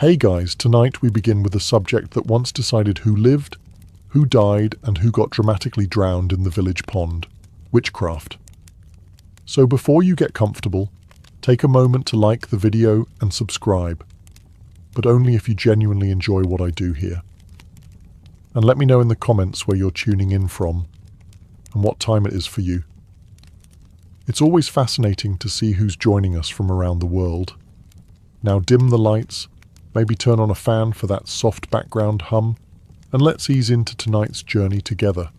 Hey guys, tonight we begin with a subject that once decided who lived, who died, and who got dramatically drowned in the village pond: witchcraft. So before you get comfortable, take a moment to like the video and subscribe, but only if you genuinely enjoy what I do here. And let me know in the comments where you're tuning in from and what time it is for you. It's always fascinating to see who's joining us from around the world. Now dim the lights, maybe turn on a fan for that soft background hum, and let's ease into tonight's journey together.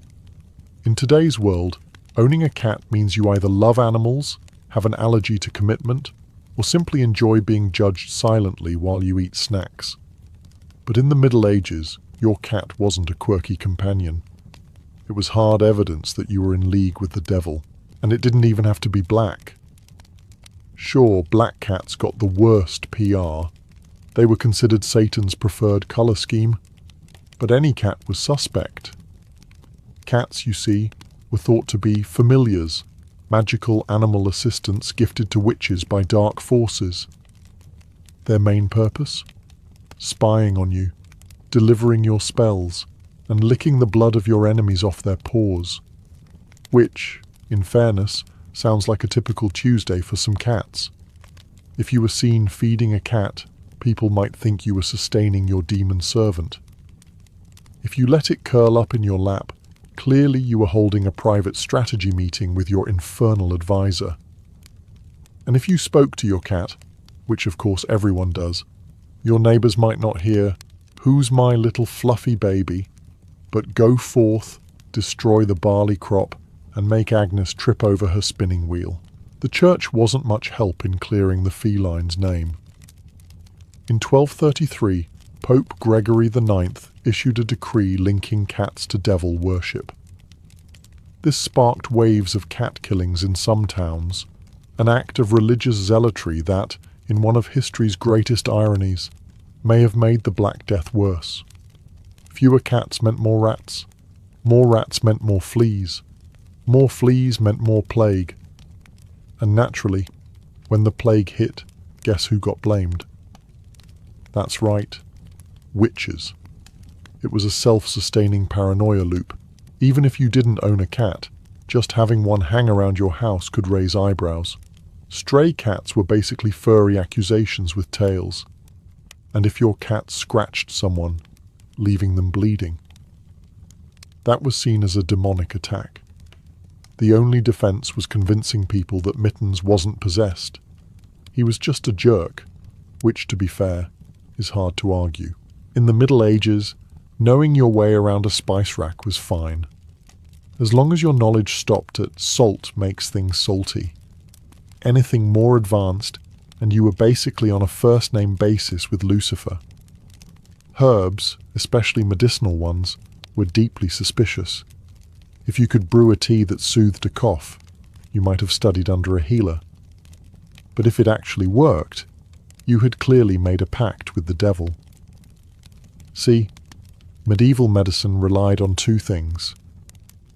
In today's world, owning a cat means you either love animals, have an allergy to commitment, or simply enjoy being judged silently while you eat snacks. But in the Middle Ages, your cat wasn't a quirky companion. It was hard evidence that you were in league with the devil, and it didn't even have to be black. Sure, black cats got the worst PR. They were considered Satan's preferred color scheme, but any cat was suspect. Cats, you see, were thought to be familiars, magical animal assistants gifted to witches by dark forces. Their main purpose? Spying on you, delivering your spells, and licking the blood of your enemies off their paws. Which, in fairness, sounds like a typical Tuesday for some cats. If you were seen feeding a cat, people might think you were sustaining your demon servant. If you let it curl up in your lap, clearly you were holding a private strategy meeting with your infernal advisor. And if you spoke to your cat, which of course everyone does, your neighbors might not hear, "Who's my little fluffy baby?" but "Go forth, destroy the barley crop, and make Agnes trip over her spinning wheel." The church wasn't much help in clearing the feline's name. In 1233, Pope Gregory IX issued a decree linking cats to devil worship. This sparked waves of cat killings in some towns, an act of religious zealotry that, in one of history's greatest ironies, may have made the Black Death worse. Fewer cats meant more rats meant more fleas meant more plague. And naturally, when the plague hit, guess who got blamed? That's right, witches. It was a self-sustaining paranoia loop. Even if you didn't own a cat, just having one hang around your house could raise eyebrows. Stray cats were basically furry accusations with tails. And if your cat scratched someone, leaving them bleeding, that was seen as a demonic attack. The only defense was convincing people that Mittens wasn't possessed. He was just a jerk, which, to be fair, is hard to argue. In the Middle Ages, knowing your way around a spice rack was fine, as long as your knowledge stopped at "salt makes things salty." Anything more advanced, and you were basically on a first-name basis with Lucifer. Herbs, especially medicinal ones, were deeply suspicious. If you could brew a tea that soothed a cough, you might have studied under a healer. But if it actually worked, you had clearly made a pact with the devil. See, medieval medicine relied on two things: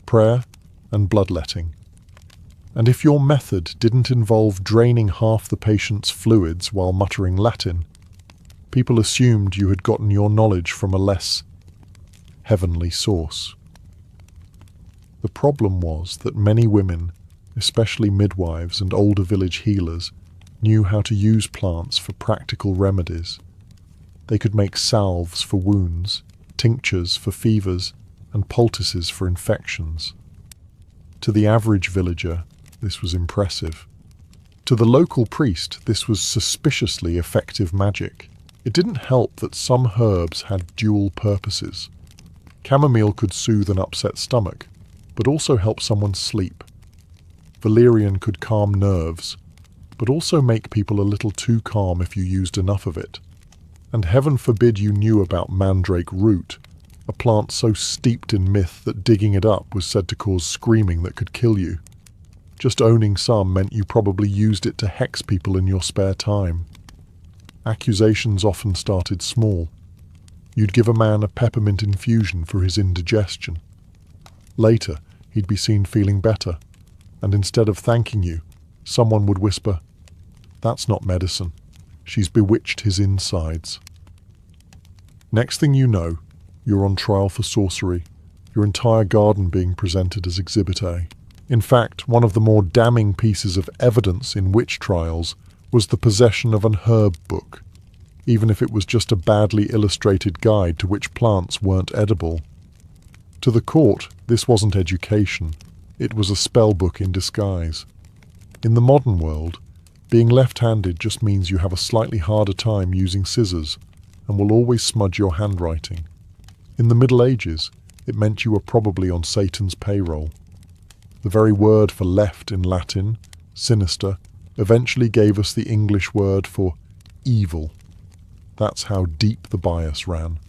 prayer and bloodletting. And if your method didn't involve draining half the patient's fluids while muttering Latin, people assumed you had gotten your knowledge from a less heavenly source. The problem was that many women, especially midwives and older village healers, knew how to use plants for practical remedies. They could make salves for wounds, tinctures for fevers, and poultices for infections. To the average villager, this was impressive. To the local priest, this was suspiciously effective magic. It didn't help that some herbs had dual purposes. Chamomile could soothe an upset stomach, but also help someone sleep. Valerian could calm nerves, but also make people a little too calm if you used enough of it. And heaven forbid you knew about mandrake root, a plant so steeped in myth that digging it up was said to cause screaming that could kill you. Just owning some meant you probably used it to hex people in your spare time. Accusations often started small. You'd give a man a peppermint infusion for his indigestion. Later, he'd be seen feeling better, and instead of thanking you, someone would whisper, "That's not medicine. She's bewitched his insides." Next thing you know, you're on trial for sorcery, your entire garden being presented as Exhibit A. In fact, one of the more damning pieces of evidence in witch trials was the possession of an herb book, even if it was just a badly illustrated guide to which plants weren't edible. To the court, this wasn't education, it was a spell book in disguise. In the modern world, being left-handed just means you have a slightly harder time using scissors and will always smudge your handwriting. In the Middle Ages, it meant you were probably on Satan's payroll. The very word for left in Latin, sinister, eventually gave us the English word for evil. That's how deep the bias ran.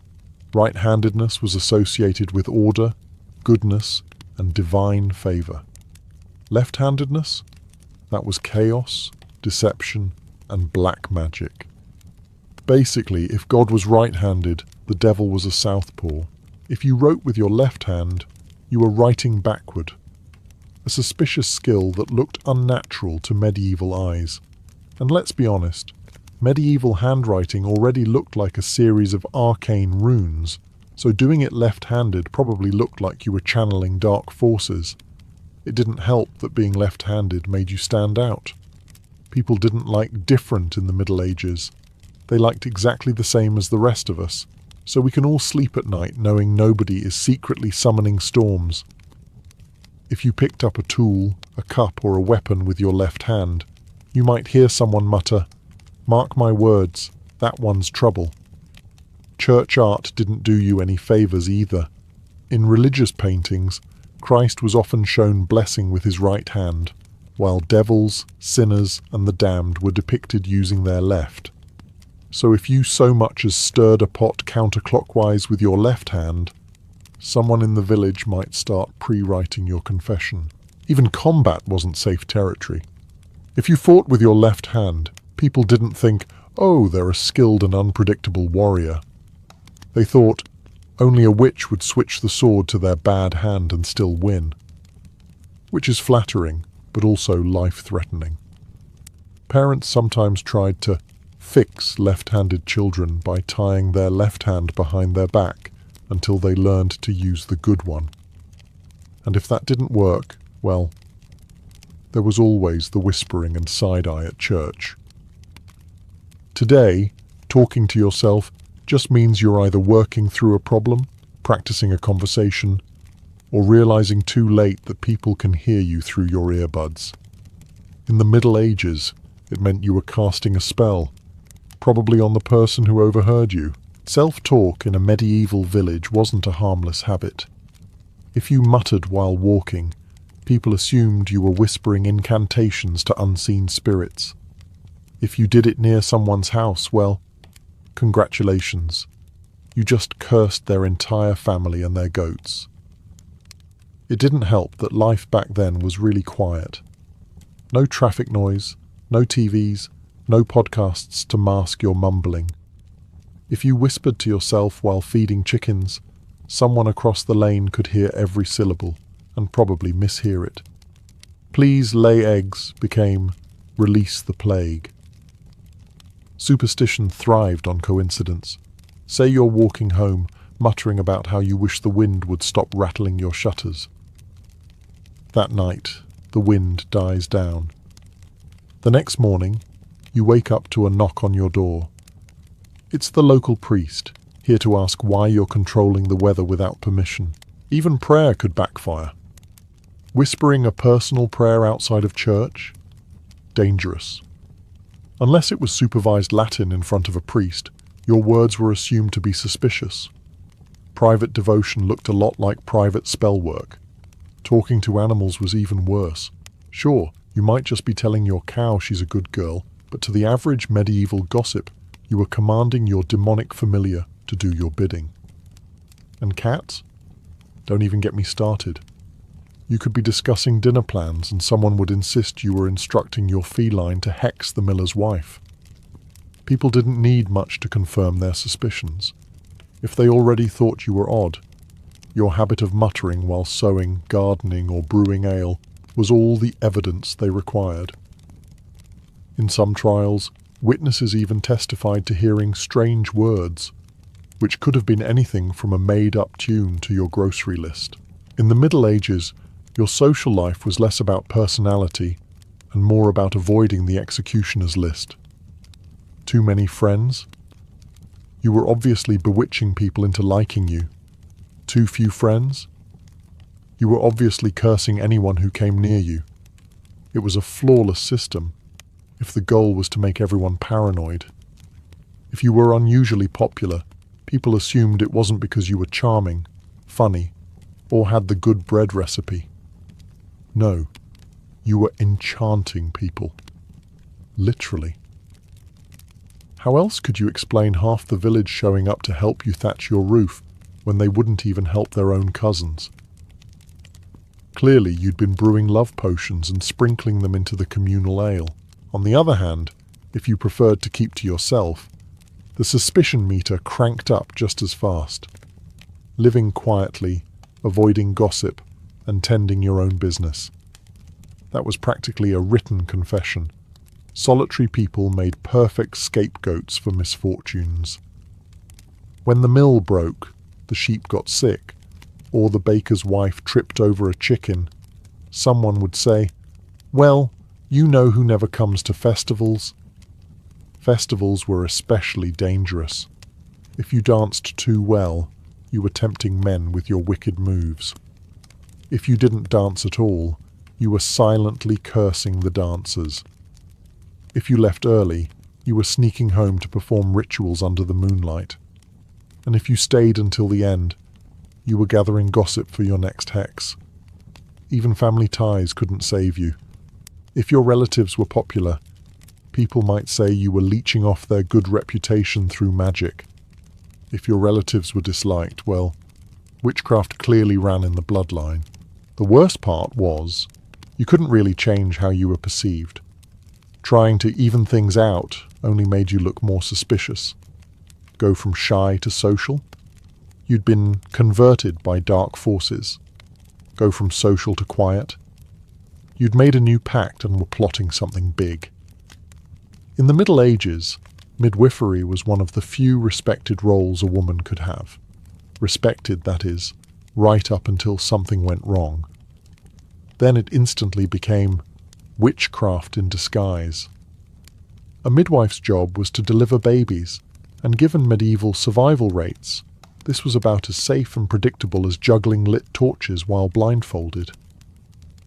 Right-handedness was associated with order, goodness, and divine favor. Left-handedness? That was chaos, deception, and black magic. Basically, if God was right-handed, the devil was a southpaw. If you wrote with your left hand, you were writing backward. A suspicious skill that looked unnatural to medieval eyes. And let's be honest, medieval handwriting already looked like a series of arcane runes, so doing it left-handed probably looked like you were channeling dark forces. It didn't help that being left-handed made you stand out. People didn't like different in the Middle Ages. They liked exactly the same as the rest of us, so we can all sleep at night knowing nobody is secretly summoning storms. If you picked up a tool, a cup or a weapon with your left hand, you might hear someone mutter, "Mark my words, that one's trouble." Church art didn't do you any favours either. In religious paintings, Christ was often shown blessing with his right hand, while devils, sinners, and the damned were depicted using their left. So if you so much as stirred a pot counterclockwise with your left hand, someone in the village might start pre-writing your confession. Even combat wasn't safe territory. If you fought with your left hand, people didn't think, "Oh, they're a skilled and unpredictable warrior." They thought, only a witch would switch the sword to their bad hand and still win. Which is flattering, but also life-threatening. Parents sometimes tried to fix left-handed children by tying their left hand behind their back until they learned to use the good one. And if that didn't work, well, there was always the whispering and side-eye at church. Today, talking to yourself just means you're either working through a problem, practicing a conversation, or realizing too late that people can hear you through your earbuds. In the Middle Ages, it meant you were casting a spell, probably on the person who overheard you. Self-talk in a medieval village wasn't a harmless habit. If you muttered while walking, people assumed you were whispering incantations to unseen spirits. If you did it near someone's house, well, congratulations. You just cursed their entire family and their goats. It didn't help that life back then was really quiet. No traffic noise, no TVs, no podcasts to mask your mumbling. If you whispered to yourself while feeding chickens, someone across the lane could hear every syllable and probably mishear it. "Please lay eggs" became "release the plague." Superstition thrived on coincidence. Say you're walking home, muttering about how you wish the wind would stop rattling your shutters. That night, the wind dies down. The next morning, you wake up to a knock on your door. It's the local priest, here to ask why you're controlling the weather without permission. Even prayer could backfire. Whispering a personal prayer outside of church? Dangerous. Unless it was supervised Latin in front of a priest, your words were assumed to be suspicious. Private devotion looked a lot like private spell work. Talking to animals was even worse. Sure, you might just be telling your cow she's a good girl, but to the average medieval gossip, you were commanding your demonic familiar to do your bidding. And cats? Don't even get me started. You could be discussing dinner plans and someone would insist you were instructing your feline to hex the miller's wife. People didn't need much to confirm their suspicions. If they already thought you were odd, your habit of muttering while sewing, gardening, or brewing ale was all the evidence they required. In some trials, witnesses even testified to hearing strange words, which could have been anything from a made-up tune to your grocery list. In the Middle Ages, your social life was less about personality and more about avoiding the executioner's list. Too many friends? You were obviously bewitching people into liking you. Too few friends? You were obviously cursing anyone who came near you. It was a flawless system, if the goal was to make everyone paranoid. If you were unusually popular, people assumed it wasn't because you were charming, funny, or had the good bread recipe. No, you were enchanting people. Literally. How else could you explain half the village showing up to help you thatch your roof when they wouldn't even help their own cousins? Clearly, you'd been brewing love potions and sprinkling them into the communal ale. On the other hand, if you preferred to keep to yourself, the suspicion meter cranked up just as fast. Living quietly, avoiding gossip, and tending your own business. That was practically a written confession. Solitary people made perfect scapegoats for misfortunes. When the mill broke, the sheep got sick, or the baker's wife tripped over a chicken, someone would say, "Well, you know who never comes to festivals." Festivals were especially dangerous. If you danced too well, you were tempting men with your wicked moves. If you didn't dance at all, you were silently cursing the dancers. If you left early, you were sneaking home to perform rituals under the moonlight. And if you stayed until the end, you were gathering gossip for your next hex. Even family ties couldn't save you. If your relatives were popular, people might say you were leeching off their good reputation through magic. If your relatives were disliked, well, witchcraft clearly ran in the bloodline. The worst part was, you couldn't really change how you were perceived. Trying to even things out only made you look more suspicious. Go from shy to social? You'd been converted by dark forces. Go from social to quiet? You'd made a new pact and were plotting something big. In the Middle Ages, midwifery was one of the few respected roles a woman could have. Respected, that is, right up until something went wrong. Then it instantly became witchcraft in disguise. A midwife's job was to deliver babies, and given medieval survival rates, this was about as safe and predictable as juggling lit torches while blindfolded.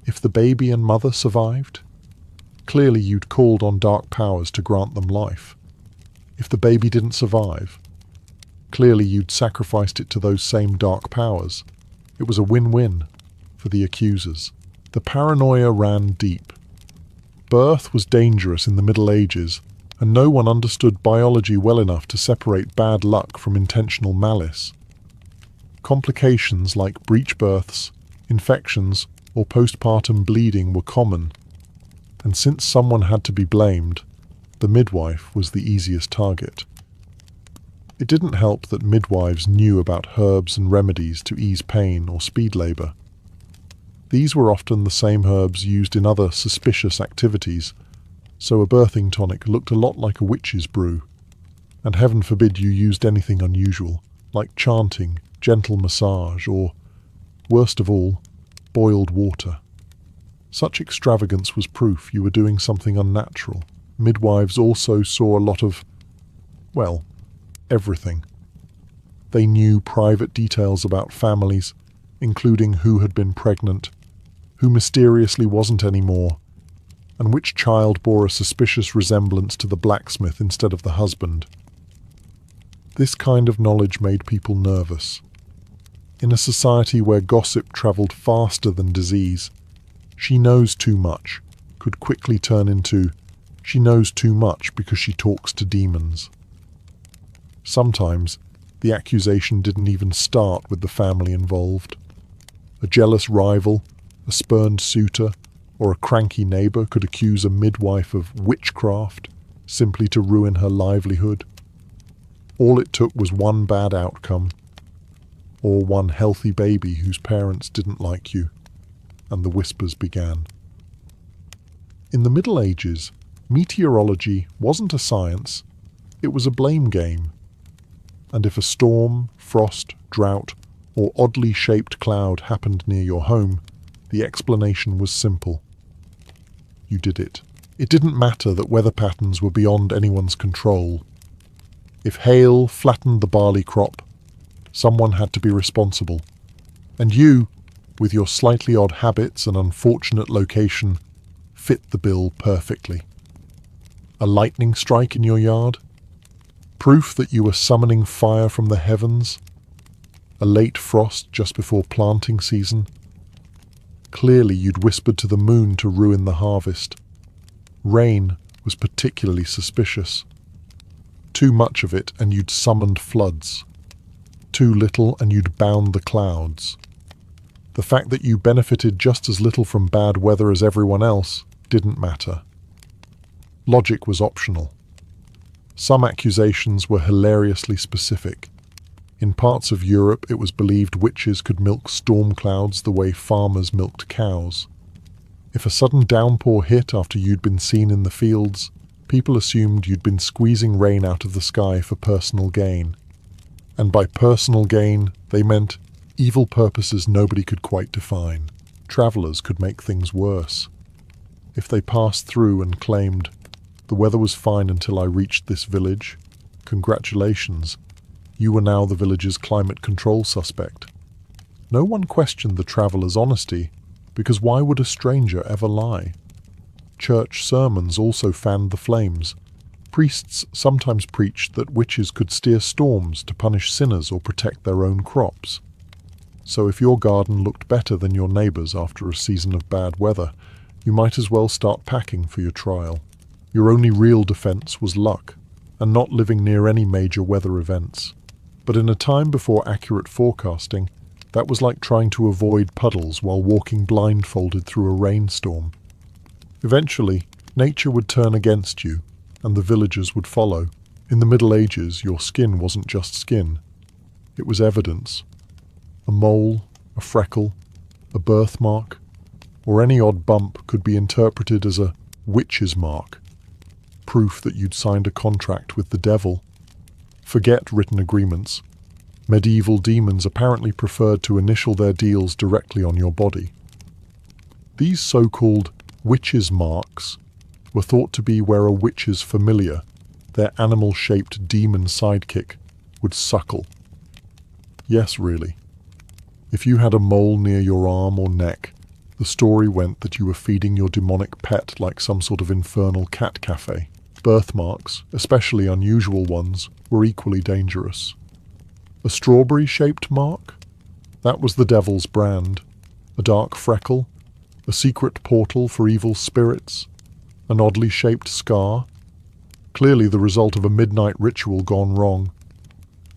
If the baby and mother survived, clearly you'd called on dark powers to grant them life. If the baby didn't survive, clearly you'd sacrificed it to those same dark powers. It was a win-win for the accusers. The paranoia ran deep. Birth was dangerous in the Middle Ages, and no one understood biology well enough to separate bad luck from intentional malice. Complications like breech births, infections, or postpartum bleeding were common, and since someone had to be blamed, the midwife was the easiest target. It didn't help that midwives knew about herbs and remedies to ease pain or speed labour. These were often the same herbs used in other suspicious activities, so a birthing tonic looked a lot like a witch's brew. And heaven forbid you used anything unusual, like chanting, gentle massage, or, worst of all, boiled water. Such extravagance was proof you were doing something unnatural. Midwives also saw a lot of, well, everything. They knew private details about families, including who had been pregnant, who mysteriously wasn't anymore, and which child bore a suspicious resemblance to the blacksmith instead of the husband. This kind of knowledge made people nervous. In a society where gossip travelled faster than disease, she knows too much could quickly turn into she knows too much because she talks to demons. Sometimes the accusation didn't even start with the family involved. A jealous rival, a spurned suitor, or a cranky neighbour could accuse a midwife of witchcraft simply to ruin her livelihood. All it took was one bad outcome, or one healthy baby whose parents didn't like you, and the whispers began. In the Middle Ages, meteorology wasn't a science, it was a blame game. And if a storm, frost, drought, or oddly shaped cloud happened near your home, the explanation was simple. You did it. It didn't matter that weather patterns were beyond anyone's control. If hail flattened the barley crop, someone had to be responsible. And you, with your slightly odd habits and unfortunate location, fit the bill perfectly. A lightning strike in your yard? Proof that you were summoning fire from the heavens? A late frost just before planting season? Clearly you'd whispered to the moon to ruin the harvest. Rain was particularly suspicious. Too much of it and you'd summoned floods. Too little and you'd bound the clouds. The fact that you benefited just as little from bad weather as everyone else didn't matter. Logic was optional. Some accusations were hilariously specific. In parts of Europe, it was believed witches could milk storm clouds the way farmers milked cows. If a sudden downpour hit after you'd been seen in the fields, people assumed you'd been squeezing rain out of the sky for personal gain. And by personal gain, they meant evil purposes nobody could quite define. Travelers could make things worse. If they passed through and claimed, "The weather was fine until I reached this village. Congratulations, you were now the village's climate control suspect." No one questioned the traveler's honesty, because why would a stranger ever lie? Church sermons also fanned the flames. Priests sometimes preached that witches could steer storms to punish sinners or protect their own crops. So if your garden looked better than your neighbour's after a season of bad weather, you might as well start packing for your trial. Your only real defence was luck, and not living near any major weather events. But in a time before accurate forecasting, that was like trying to avoid puddles while walking blindfolded through a rainstorm. Eventually, nature would turn against you, and the villagers would follow. In the Middle Ages, your skin wasn't just skin. It was evidence. A mole, a freckle, a birthmark, or any odd bump could be interpreted as a witch's mark, proof that you'd signed a contract with the devil. Forget written agreements. Medieval demons apparently preferred to initial their deals directly on your body. These so-called witches' marks were thought to be where a witch's familiar, their animal-shaped demon sidekick, would suckle. Yes, really. If you had a mole near your arm or neck, the story went that you were feeding your demonic pet like some sort of infernal cat cafe. Birthmarks, especially unusual ones, were equally dangerous. A strawberry-shaped mark? That was the devil's brand. A dark freckle? A secret portal for evil spirits? An oddly shaped scar? Clearly the result of a midnight ritual gone wrong.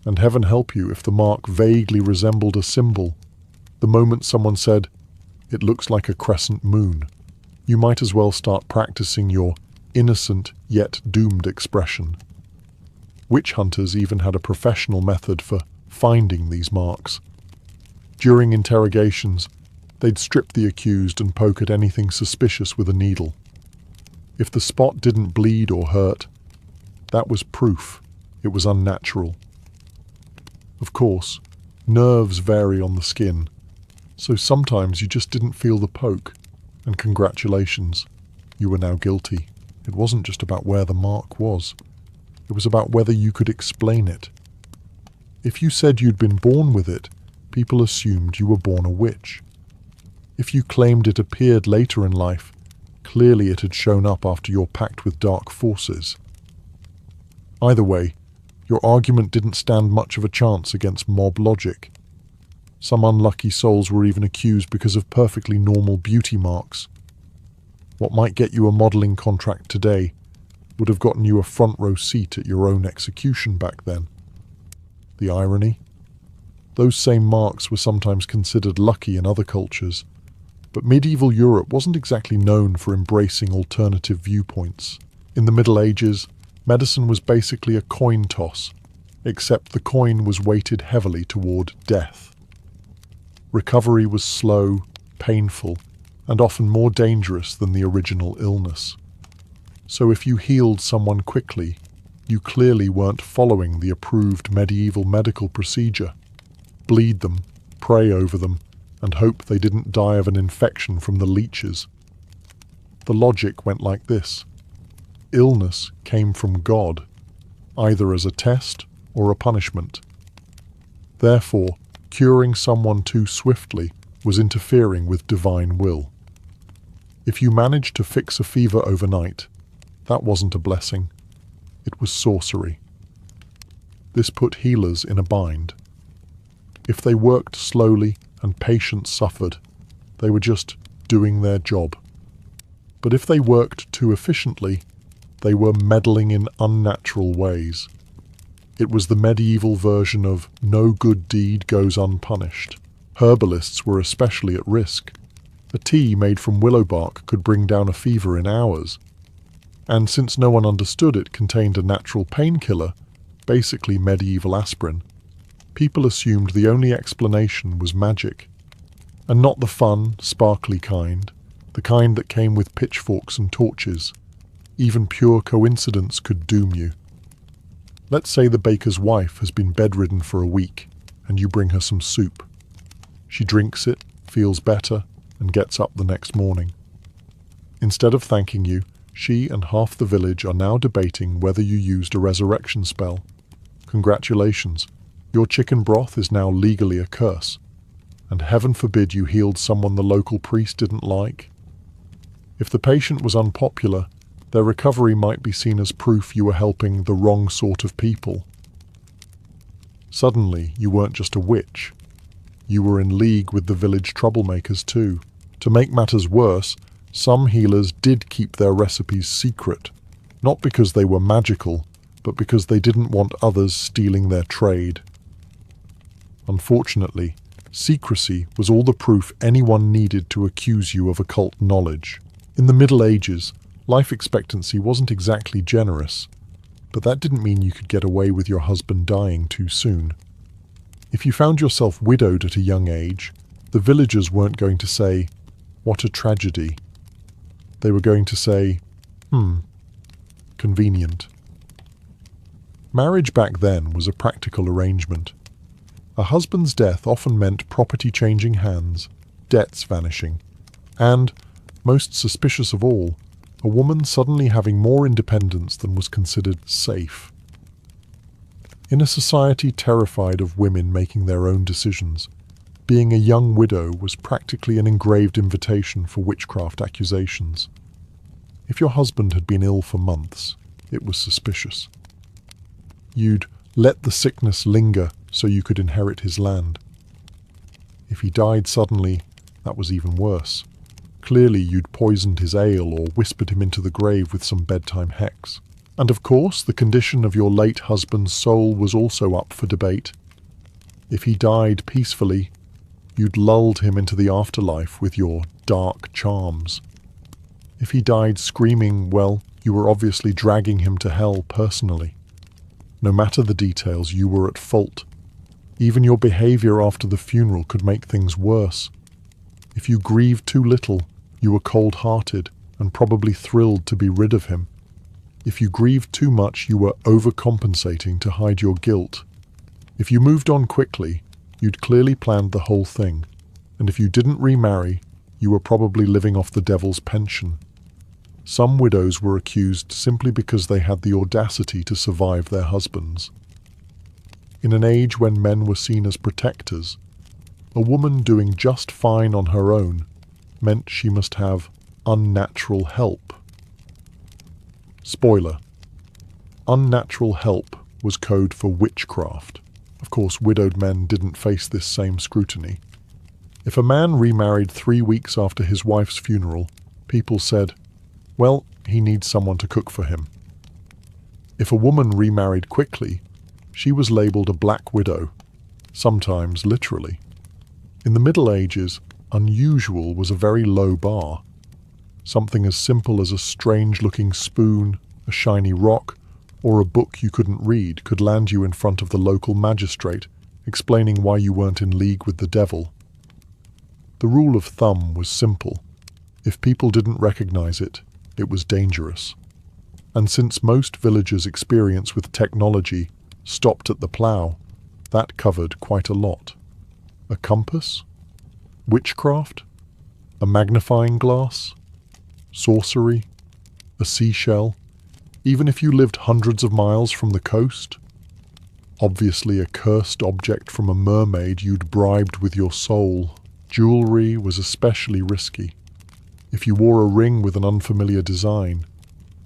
And heaven help you if the mark vaguely resembled a symbol. The moment someone said, "It looks like a crescent moon," you might as well start practicing your innocent yet doomed expression. Witch hunters even had a professional method for finding these marks. During interrogations, they'd strip the accused and poke at anything suspicious with a needle. If the spot didn't bleed or hurt, that was proof it was unnatural. Of course, nerves vary on the skin, so sometimes you just didn't feel the poke, and congratulations, you were now guilty. It wasn't just about where the mark was. It was about whether you could explain it. If you said you'd been born with it, people assumed you were born a witch. If you claimed it appeared later in life, clearly it had shown up after your pact with dark forces. Either way, your argument didn't stand much of a chance against mob logic. Some unlucky souls were even accused because of perfectly normal beauty marks. What might get you a modelling contract today would have gotten you a front row seat at your own execution back then. The irony? Those same marks were sometimes considered lucky in other cultures, but medieval Europe wasn't exactly known for embracing alternative viewpoints. In the Middle Ages, medicine was basically a coin toss, except the coin was weighted heavily toward death. Recovery was slow, painful, and often more dangerous than the original illness. So if you healed someone quickly, You clearly weren't following the approved medieval medical procedure. Bleed them, pray over them, and hope they didn't die of an infection from the leeches. The logic went like this. Illness came from God, either as a test or a punishment. Therefore, curing someone too swiftly was interfering with divine will. If you managed to fix a fever overnight, that wasn't a blessing. It was sorcery. This put healers in a bind. If they worked slowly and patients suffered, they were just doing their job. But if they worked too efficiently, they were meddling in unnatural ways. It was the medieval version of no good deed goes unpunished. Herbalists were especially at risk. A tea made from willow bark could bring down a fever in hours. And since no one understood it contained a natural painkiller, basically medieval aspirin, people assumed the only explanation was magic. And not the fun, sparkly kind, the kind that came with pitchforks and torches. Even pure coincidence could doom you. Let's say the baker's wife has been bedridden for a week, and you bring her some soup. She drinks it, feels better, and gets up the next morning. Instead of thanking you, she and half the village are now debating whether you used a resurrection spell. Congratulations, your chicken broth is now legally a curse, and heaven forbid you healed someone the local priest didn't like. If the patient was unpopular, their recovery might be seen as proof you were helping the wrong sort of people. Suddenly, you weren't just a witch. You were in league with the village troublemakers too. To make matters worse, some healers did keep their recipes secret, not because they were magical, but because they didn't want others stealing their trade. Unfortunately, secrecy was all the proof anyone needed to accuse you of occult knowledge. In the Middle Ages, life expectancy wasn't exactly generous, but that didn't mean you could get away with your husband dying too soon. If you found yourself widowed at a young age, the villagers weren't going to say, "What a tragedy." They were going to say, convenient. Marriage back then was a practical arrangement. A husband's death often meant property changing hands, debts vanishing, and, most suspicious of all, a woman suddenly having more independence than was considered safe. In a society terrified of women making their own decisions, being a young widow was practically an engraved invitation for witchcraft accusations. If your husband had been ill for months, it was suspicious. You'd let the sickness linger so you could inherit his land. If he died suddenly, that was even worse. Clearly you'd poisoned his ale or whispered him into the grave with some bedtime hex. And of course, the condition of your late husband's soul was also up for debate. If he died peacefully, you'd lulled him into the afterlife with your dark charms. If he died screaming, well, you were obviously dragging him to hell personally. No matter the details, you were at fault. Even your behavior after the funeral could make things worse. If you grieved too little, you were cold-hearted and probably thrilled to be rid of him. If you grieved too much, you were overcompensating to hide your guilt. If you moved on quickly, you'd clearly planned the whole thing. And if you didn't remarry, you were probably living off the devil's pension. Some widows were accused simply because they had the audacity to survive their husbands. In an age when men were seen as protectors, a woman doing just fine on her own meant she must have unnatural help. Spoiler: unnatural help was code for witchcraft. Of course, widowed men didn't face this same scrutiny. If a man remarried 3 weeks after his wife's funeral, people said, well, he needs someone to cook for him. If a woman remarried quickly, she was labeled a black widow, sometimes literally. In the Middle Ages, unusual was a very low bar. Something as simple as a strange-looking spoon, a shiny rock, or a book you couldn't read could land you in front of the local magistrate, explaining why you weren't in league with the devil. The rule of thumb was simple. If people didn't recognize it, it was dangerous. And since most villagers' experience with technology stopped at the plough, that covered quite a lot. A compass? Witchcraft? A magnifying glass? Sorcery? A seashell? Even if you lived hundreds of miles from the coast? Obviously a cursed object from a mermaid you'd bribed with your soul. Jewelry was especially risky. If you wore a ring with an unfamiliar design,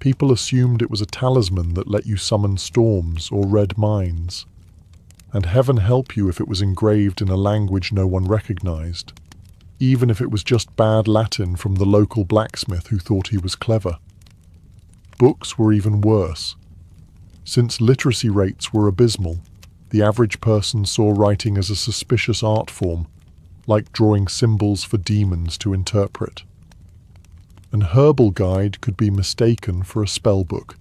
people assumed it was a talisman that let you summon storms or read minds. And heaven help you if it was engraved in a language no one recognized, even if it was just bad Latin from the local blacksmith who thought he was clever. Books were even worse. Since literacy rates were abysmal, the average person saw writing as a suspicious art form, like drawing symbols for demons to interpret. An herbal guide could be mistaken for a spell book,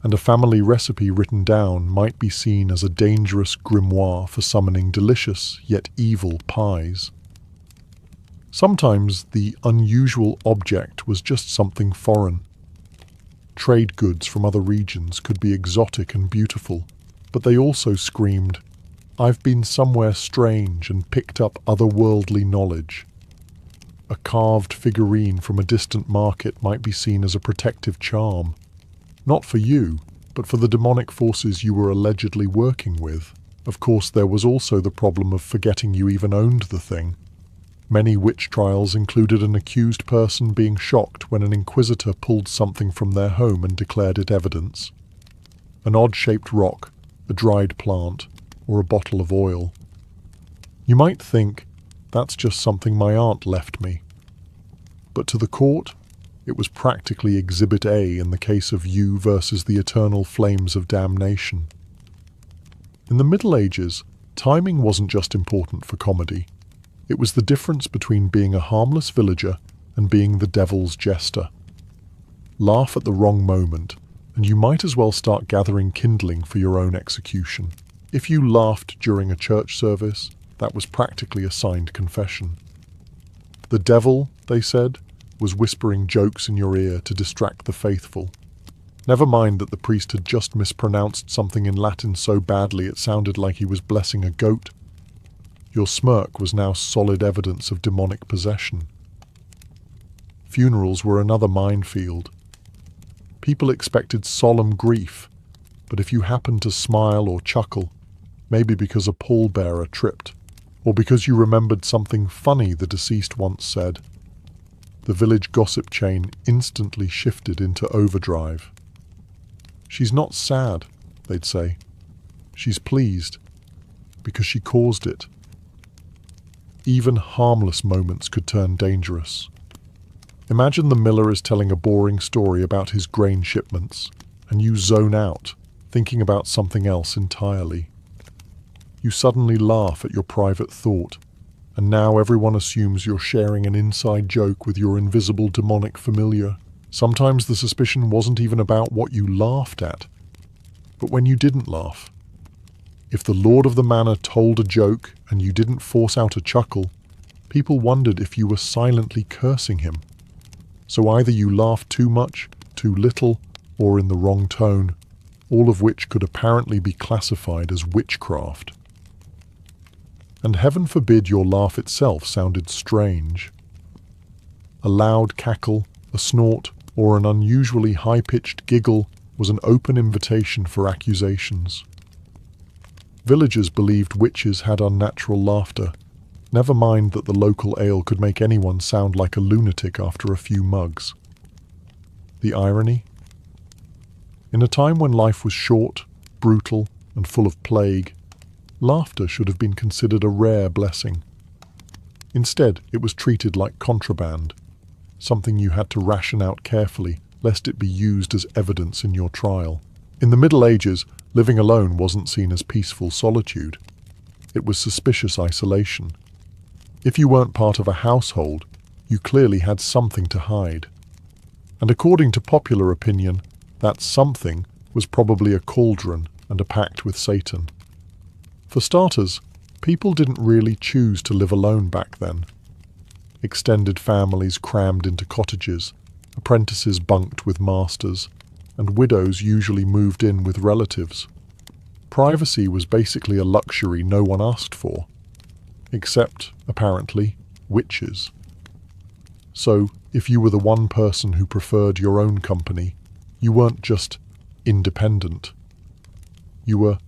and a family recipe written down might be seen as a dangerous grimoire for summoning delicious yet evil pies. Sometimes the unusual object was just something foreign. Trade goods from other regions could be exotic and beautiful, but they also screamed, "I've been somewhere strange and picked up otherworldly knowledge." A carved figurine from a distant market might be seen as a protective charm, not for you, but for the demonic forces you were allegedly working with. Of course, there was also the problem of forgetting you even owned the thing. Many witch trials included an accused person being shocked when an inquisitor pulled something from their home and declared it evidence. An odd-shaped rock, a dried plant, or a bottle of oil. You might think, that's just something my aunt left me. But to the court, it was practically Exhibit A in the case of you versus the eternal flames of damnation. In the Middle Ages, timing wasn't just important for comedy. It was the difference between being a harmless villager and being the devil's jester. Laugh at the wrong moment, and you might as well start gathering kindling for your own execution. If you laughed during a church service, that was practically a signed confession. The devil, they said, was whispering jokes in your ear to distract the faithful. Never mind that the priest had just mispronounced something in Latin so badly it sounded like he was blessing a goat. Your smirk was now solid evidence of demonic possession. Funerals were another minefield. People expected solemn grief, but if you happened to smile or chuckle, maybe because a pallbearer tripped, or because you remembered something funny the deceased once said, the village gossip chain instantly shifted into overdrive. "She's not sad," they'd say. "She's pleased, because she caused it." Even harmless moments could turn dangerous. Imagine the miller is telling a boring story about his grain shipments, and you zone out, thinking about something else entirely. You suddenly laugh at your private thought, and now everyone assumes you're sharing an inside joke with your invisible demonic familiar. Sometimes the suspicion wasn't even about what you laughed at, but when you didn't laugh. If the lord of the manor told a joke and you didn't force out a chuckle, people wondered if you were silently cursing him. So either you laughed too much, too little, or in the wrong tone, all of which could apparently be classified as witchcraft. And heaven forbid your laugh itself sounded strange. A loud cackle, a snort, or an unusually high-pitched giggle was an open invitation for accusations. Villagers believed witches had unnatural laughter. Never mind that the local ale could make anyone sound like a lunatic after a few mugs. The irony? In a time when life was short, brutal, and full of plague, laughter should have been considered a rare blessing. Instead, it was treated like contraband, something you had to ration out carefully, lest it be used as evidence in your trial. In the Middle Ages, living alone wasn't seen as peaceful solitude. It was suspicious isolation. If you weren't part of a household, you clearly had something to hide. And according to popular opinion, that something was probably a cauldron and a pact with Satan. For starters, people didn't really choose to live alone back then. Extended families crammed into cottages, apprentices bunked with masters, and widows usually moved in with relatives. Privacy was basically a luxury no one asked for, except, apparently, witches. So, if you were the one person who preferred your own company, you weren't just independent. You were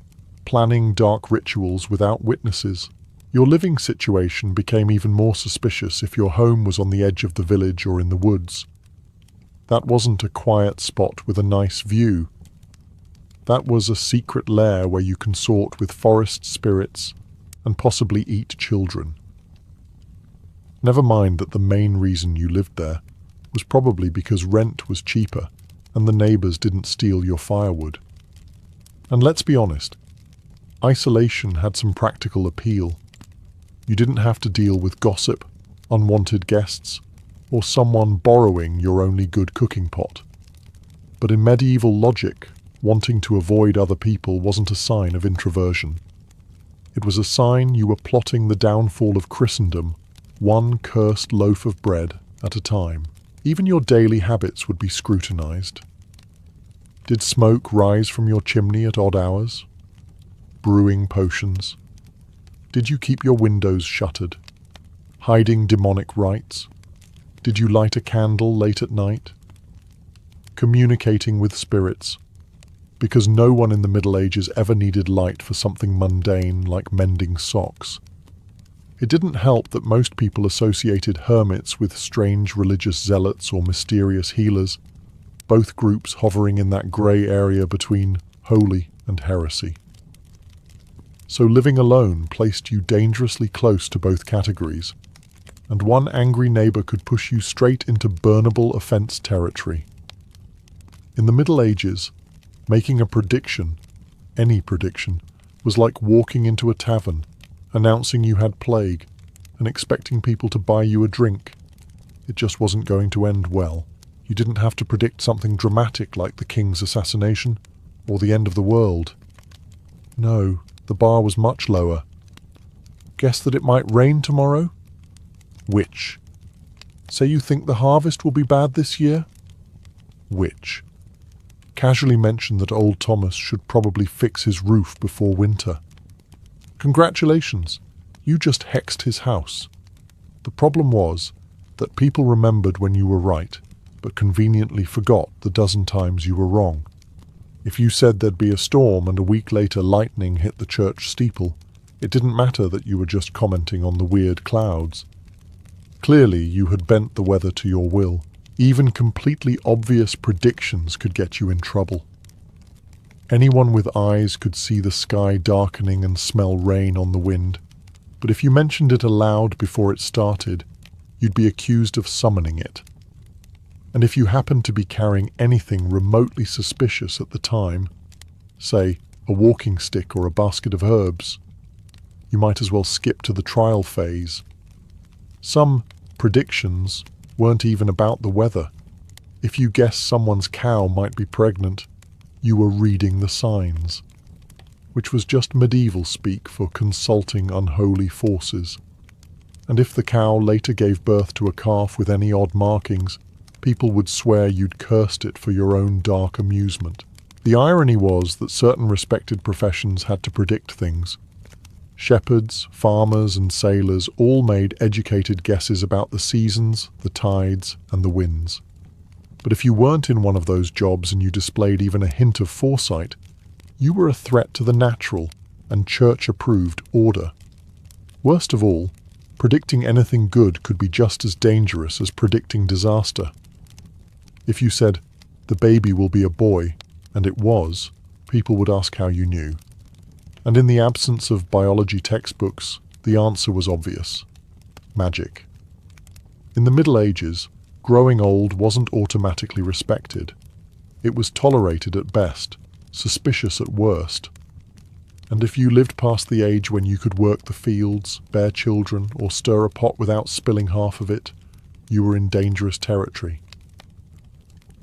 planning dark rituals without witnesses. Your living situation became even more suspicious if your home was on the edge of the village or in the woods. That wasn't a quiet spot with a nice view. That was a secret lair where you consort with forest spirits and possibly eat children. Never mind that the main reason you lived there was probably because rent was cheaper and the neighbors didn't steal your firewood. And let's be honest, isolation had some practical appeal. You didn't have to deal with gossip, unwanted guests, or someone borrowing your only good cooking pot. But in medieval logic, wanting to avoid other people wasn't a sign of introversion. It was a sign you were plotting the downfall of Christendom, one cursed loaf of bread at a time. Even your daily habits would be scrutinized. Did smoke rise from your chimney at odd hours? Brewing potions? Did you keep your windows shuttered? Hiding demonic rites? Did you light a candle late at night? Communicating with spirits? Because no one in the Middle Ages ever needed light for something mundane like mending socks. It didn't help that most people associated hermits with strange religious zealots or mysterious healers, both groups hovering in that grey area between holy and heresy. So living alone placed you dangerously close to both categories, and one angry neighbour could push you straight into burnable offence territory. In the Middle Ages, making a prediction, any prediction, was like walking into a tavern, announcing you had plague, and expecting people to buy you a drink. It just wasn't going to end well. You didn't have to predict something dramatic like the king's assassination, or the end of the world. No, the bar was much lower. Guess that it might rain tomorrow? Witch. Say you think the harvest will be bad this year? Witch. Casually mention that old Thomas should probably fix his roof before winter. Congratulations, you just hexed his house. The problem was that people remembered when you were right, but conveniently forgot the dozen times you were wrong. If you said there'd be a storm and a week later lightning hit the church steeple, it didn't matter that you were just commenting on the weird clouds. Clearly, you had bent the weather to your will. Even completely obvious predictions could get you in trouble. Anyone with eyes could see the sky darkening and smell rain on the wind, but if you mentioned it aloud before it started, you'd be accused of summoning it. And if you happened to be carrying anything remotely suspicious at the time, say a walking stick or a basket of herbs, you might as well skip to the trial phase. Some predictions weren't even about the weather. If you guessed someone's cow might be pregnant, you were reading the signs, which was just medieval speak for consulting unholy forces. And if the cow later gave birth to a calf with any odd markings, people would swear you'd cursed it for your own dark amusement. The irony was that certain respected professions had to predict things. Shepherds, farmers, and sailors all made educated guesses about the seasons, the tides, and the winds. But if you weren't in one of those jobs and you displayed even a hint of foresight, you were a threat to the natural and church-approved order. Worst of all, predicting anything good could be just as dangerous as predicting disaster. If you said, "The baby will be a boy," and it was, people would ask how you knew. And in the absence of biology textbooks, the answer was obvious: magic. In the Middle Ages, growing old wasn't automatically respected. It was tolerated at best, suspicious at worst. And if you lived past the age when you could work the fields, bear children, or stir a pot without spilling half of it, you were in dangerous territory.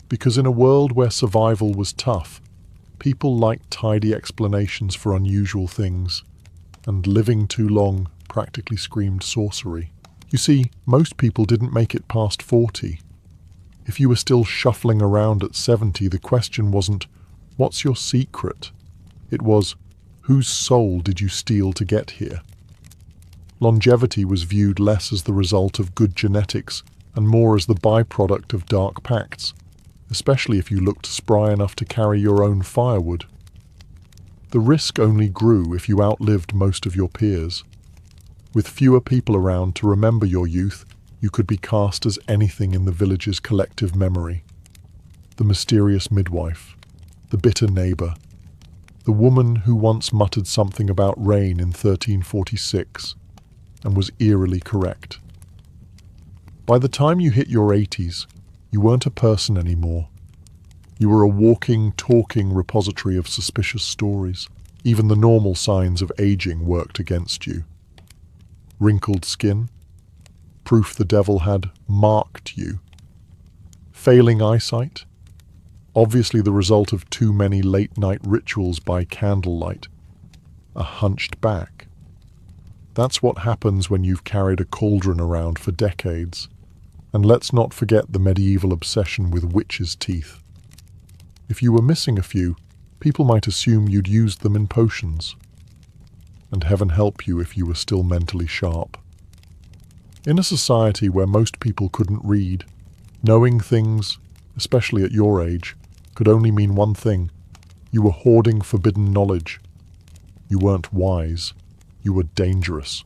Because in a world where survival was tough, people liked tidy explanations for unusual things, and living too long practically screamed sorcery. You see, most people didn't make it past 40. If you were still shuffling around at 70, the question wasn't, "What's your secret?" It was, "Whose soul did you steal to get here?" Longevity was viewed less as the result of good genetics and more as the byproduct of dark pacts, especially if you looked spry enough to carry your own firewood. The risk only grew if you outlived most of your peers. With fewer people around to remember your youth, you could be cast as anything in the village's collective memory. The mysterious midwife, the bitter neighbour, the woman who once muttered something about rain in 1346 and was eerily correct. By the time you hit your 80s, you weren't a person anymore. You were a walking, talking repository of suspicious stories. Even the normal signs of aging worked against you. Wrinkled skin, proof the devil had marked you. Failing eyesight, obviously the result of too many late-night rituals by candlelight. A hunched back. That's what happens when you've carried a cauldron around for decades. And let's not forget the medieval obsession with witches' teeth. If you were missing a few, people might assume you'd used them in potions. And heaven help you if you were still mentally sharp. In a society where most people couldn't read, knowing things, especially at your age, could only mean one thing. You were hoarding forbidden knowledge. You weren't wise. You were dangerous.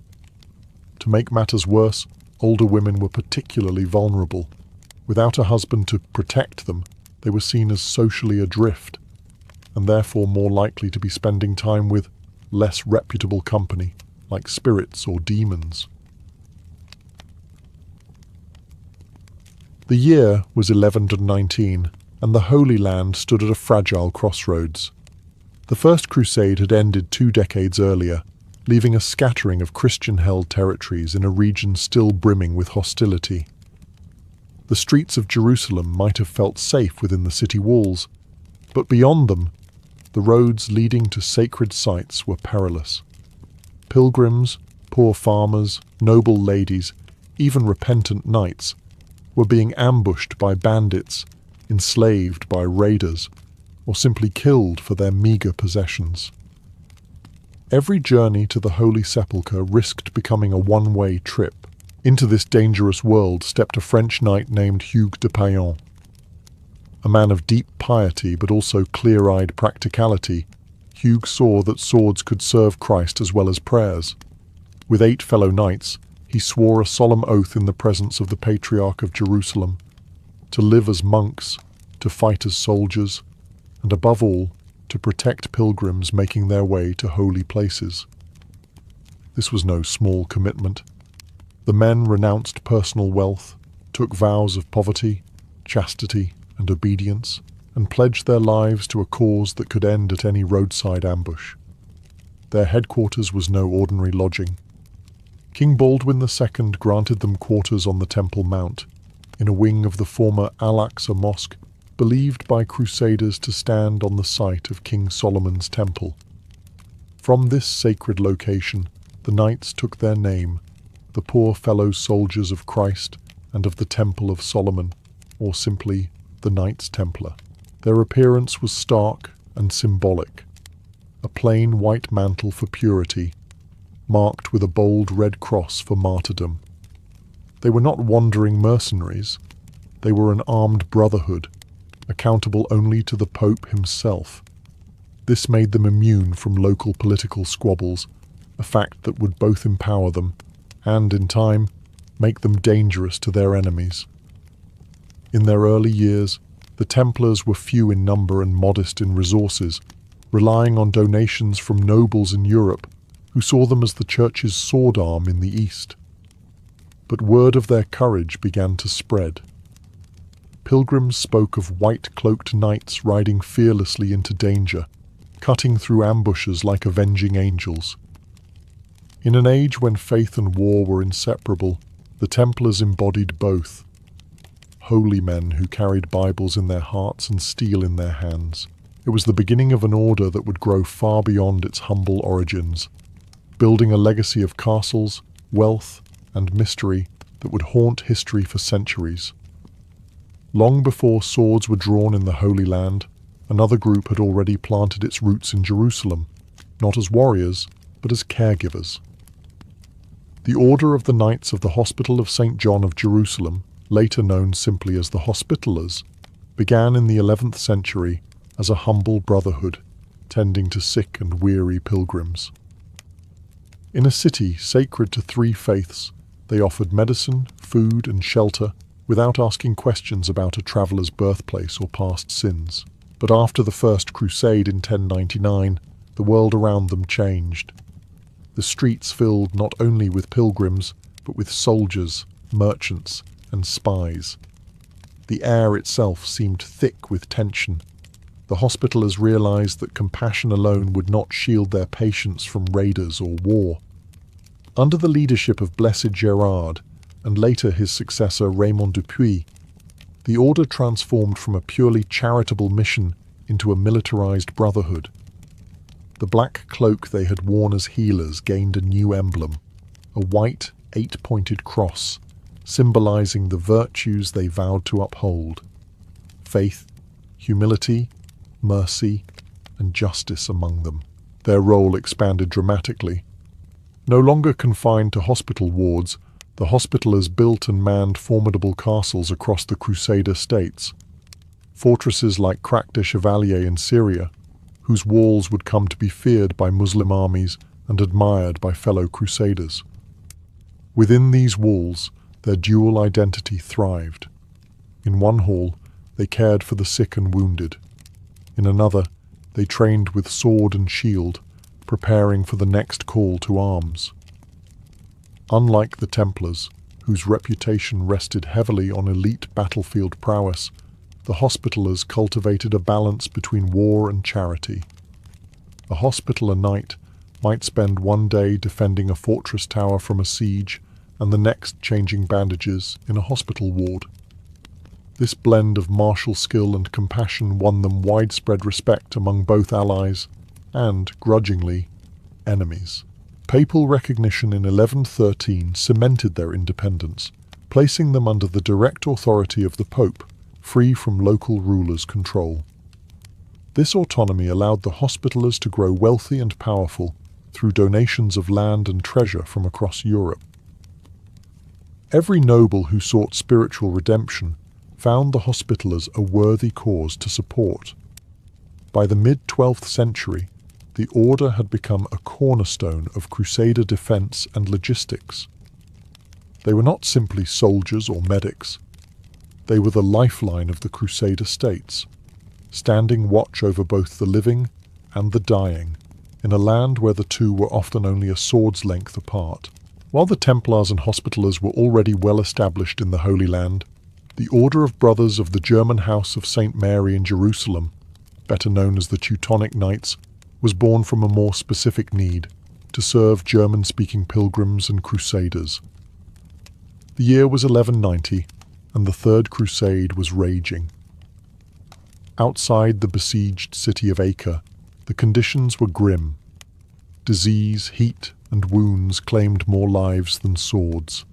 To make matters worse, older women were particularly vulnerable. Without a husband to protect them, they were seen as socially adrift, and therefore more likely to be spending time with less reputable company, like spirits or demons. The year was 1119, and the Holy Land stood at a fragile crossroads. The First Crusade had ended 2 decades earlier, leaving a scattering of Christian-held territories in a region still brimming with hostility. The streets of Jerusalem might have felt safe within the city walls, but beyond them, the roads leading to sacred sites were perilous. Pilgrims, poor farmers, noble ladies, even repentant knights, were being ambushed by bandits, enslaved by raiders, or simply killed for their meagre possessions. Every journey to the Holy Sepulchre risked becoming a one-way trip. Into this dangerous world stepped a French knight named Hugues de Payan. A man of deep piety but also clear-eyed practicality, Hugues saw that swords could serve Christ as well as prayers. With 8 fellow knights, he swore a solemn oath in the presence of the Patriarch of Jerusalem, to live as monks, to fight as soldiers, and above all, to protect pilgrims making their way to holy places. This was no small commitment. The men renounced personal wealth, took vows of poverty, chastity, and obedience, and pledged their lives to a cause that could end at any roadside ambush. Their headquarters was no ordinary lodging. King Baldwin II granted them quarters on the Temple Mount, in a wing of the former Al-Aqsa Mosque, believed by Crusaders to stand on the site of King Solomon's temple. From this sacred location, the knights took their name, the poor fellow soldiers of Christ and of the Temple of Solomon, or simply the Knights Templar. Their appearance was stark and symbolic, a plain white mantle for purity, marked with a bold red cross for martyrdom. They were not wandering mercenaries. They were an armed brotherhood, accountable only to the Pope himself. This made them immune from local political squabbles, a fact that would both empower them and, in time, make them dangerous to their enemies. In their early years, the Templars were few in number and modest in resources, relying on donations from nobles in Europe who saw them as the Church's sword arm in the East. But word of their courage began to spread. Pilgrims spoke of white-cloaked knights riding fearlessly into danger, cutting through ambushes like avenging angels. In an age when faith and war were inseparable, the Templars embodied both. Holy men who carried Bibles in their hearts and steel in their hands. It was the beginning of an order that would grow far beyond its humble origins, building a legacy of castles, wealth, and mystery that would haunt history for centuries. Long before swords were drawn in the Holy Land, another group had already planted its roots in Jerusalem, not as warriors, but as caregivers. The Order of the Knights of the Hospital of St. John of Jerusalem, later known simply as the Hospitallers, began in the 11th century as a humble brotherhood, tending to sick and weary pilgrims. In a city sacred to three faiths, they offered medicine, food, and shelter without asking questions about a traveller's birthplace or past sins. But after the First Crusade in 1099, the world around them changed. The streets filled not only with pilgrims, but with soldiers, merchants, and spies. The air itself seemed thick with tension. The Hospitallers realized that compassion alone would not shield their patients from raiders or war. Under the leadership of Blessed Gerard, and later his successor Raymond Dupuy, the order transformed from a purely charitable mission into a militarized brotherhood. The black cloak they had worn as healers gained a new emblem, a white, 8-pointed cross, symbolizing the virtues they vowed to uphold: faith, humility, mercy, and justice among them. Their role expanded dramatically. No longer confined to hospital wards, the Hospitallers built and manned formidable castles across the Crusader states. Fortresses like Crac de Chevalier in Syria, whose walls would come to be feared by Muslim armies and admired by fellow Crusaders. Within these walls, their dual identity thrived. In one hall, they cared for the sick and wounded. In another, they trained with sword and shield, preparing for the next call to arms. Unlike the Templars, whose reputation rested heavily on elite battlefield prowess, the Hospitallers cultivated a balance between war and charity. A Hospitaller knight might spend one day defending a fortress tower from a siege and the next changing bandages in a hospital ward. This blend of martial skill and compassion won them widespread respect among both allies and, grudgingly, enemies. Papal recognition in 1113 cemented their independence, placing them under the direct authority of the Pope, free from local rulers' control. This autonomy allowed the Hospitallers to grow wealthy and powerful through donations of land and treasure from across Europe. Every noble who sought spiritual redemption found the Hospitallers a worthy cause to support. By the mid-12th century, the order had become a cornerstone of Crusader defense and logistics. They were not simply soldiers or medics. They were the lifeline of the Crusader states, standing watch over both the living and the dying, in a land where the two were often only a sword's length apart. While the Templars and Hospitallers were already well established in the Holy Land, the Order of Brothers of the German House of St. Mary in Jerusalem, better known as the Teutonic Knights, was born from a more specific need: to serve German-speaking pilgrims and crusaders. The year was 1190, and the Third Crusade was raging. Outside the besieged city of Acre, the conditions were grim. Disease, heat, and wounds claimed more lives than swords.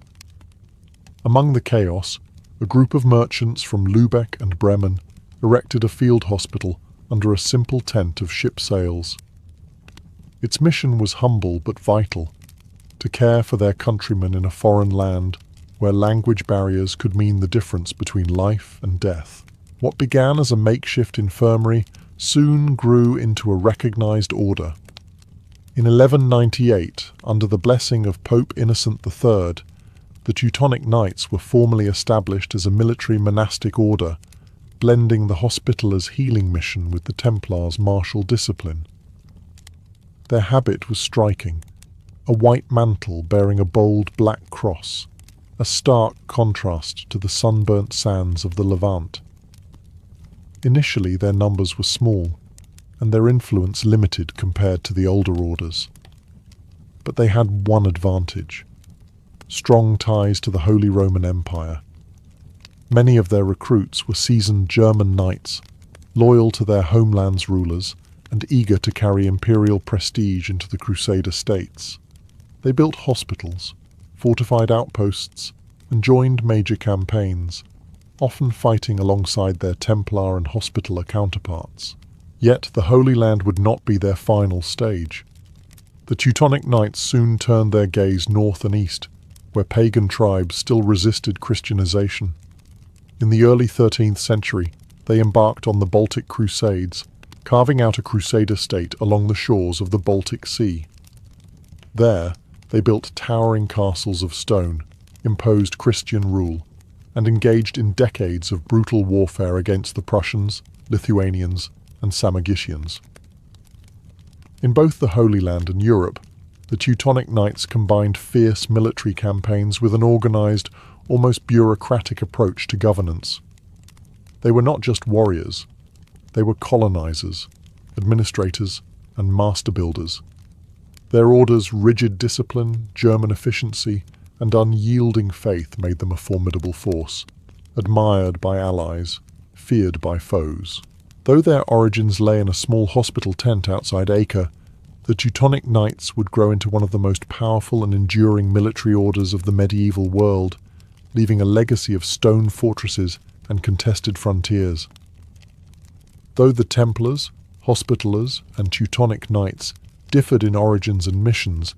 Among the chaos, a group of merchants from Lübeck and Bremen erected a field hospital under a simple tent of ship sails. Its mission was humble but vital: to care for their countrymen in a foreign land where language barriers could mean the difference between life and death. What began as a makeshift infirmary soon grew into a recognized order. In 1198, under the blessing of Pope Innocent III, the Teutonic Knights were formally established as a military monastic order, blending the Hospitallers' healing mission with the Templars' martial discipline. Their habit was striking: a white mantle bearing a bold black cross, a stark contrast to the sunburnt sands of the Levant. Initially, their numbers were small, and their influence limited compared to the older orders. But they had one advantage: strong ties to the Holy Roman Empire. Many of their recruits were seasoned German knights, loyal to their homeland's rulers and eager to carry imperial prestige into the Crusader states. They built hospitals, fortified outposts, and joined major campaigns. often fighting alongside their Templar and Hospitaller counterparts. Yet the Holy Land would not be their final stage. The Teutonic Knights soon turned their gaze north and east, where pagan tribes still resisted Christianization. In the early 13th century, they embarked on the Baltic Crusades, carving out a crusader state along the shores of the Baltic Sea. There, they built towering castles of stone, imposed Christian rule, and engaged in decades of brutal warfare against the Prussians, Lithuanians, and Samogitians. In both the Holy Land and Europe, the Teutonic Knights combined fierce military campaigns with an organized, almost bureaucratic approach to governance. They were not just warriors, they were colonizers, administrators, and master builders. Their order's rigid discipline, German efficiency, and unyielding faith made them a formidable force, admired by allies, feared by foes. Though their origins lay in a small hospital tent outside Acre, the Teutonic Knights would grow into one of the most powerful and enduring military orders of the medieval world, leaving a legacy of stone fortresses and contested frontiers. Though the Templars, Hospitallers, and Teutonic Knights differed in origins and missions,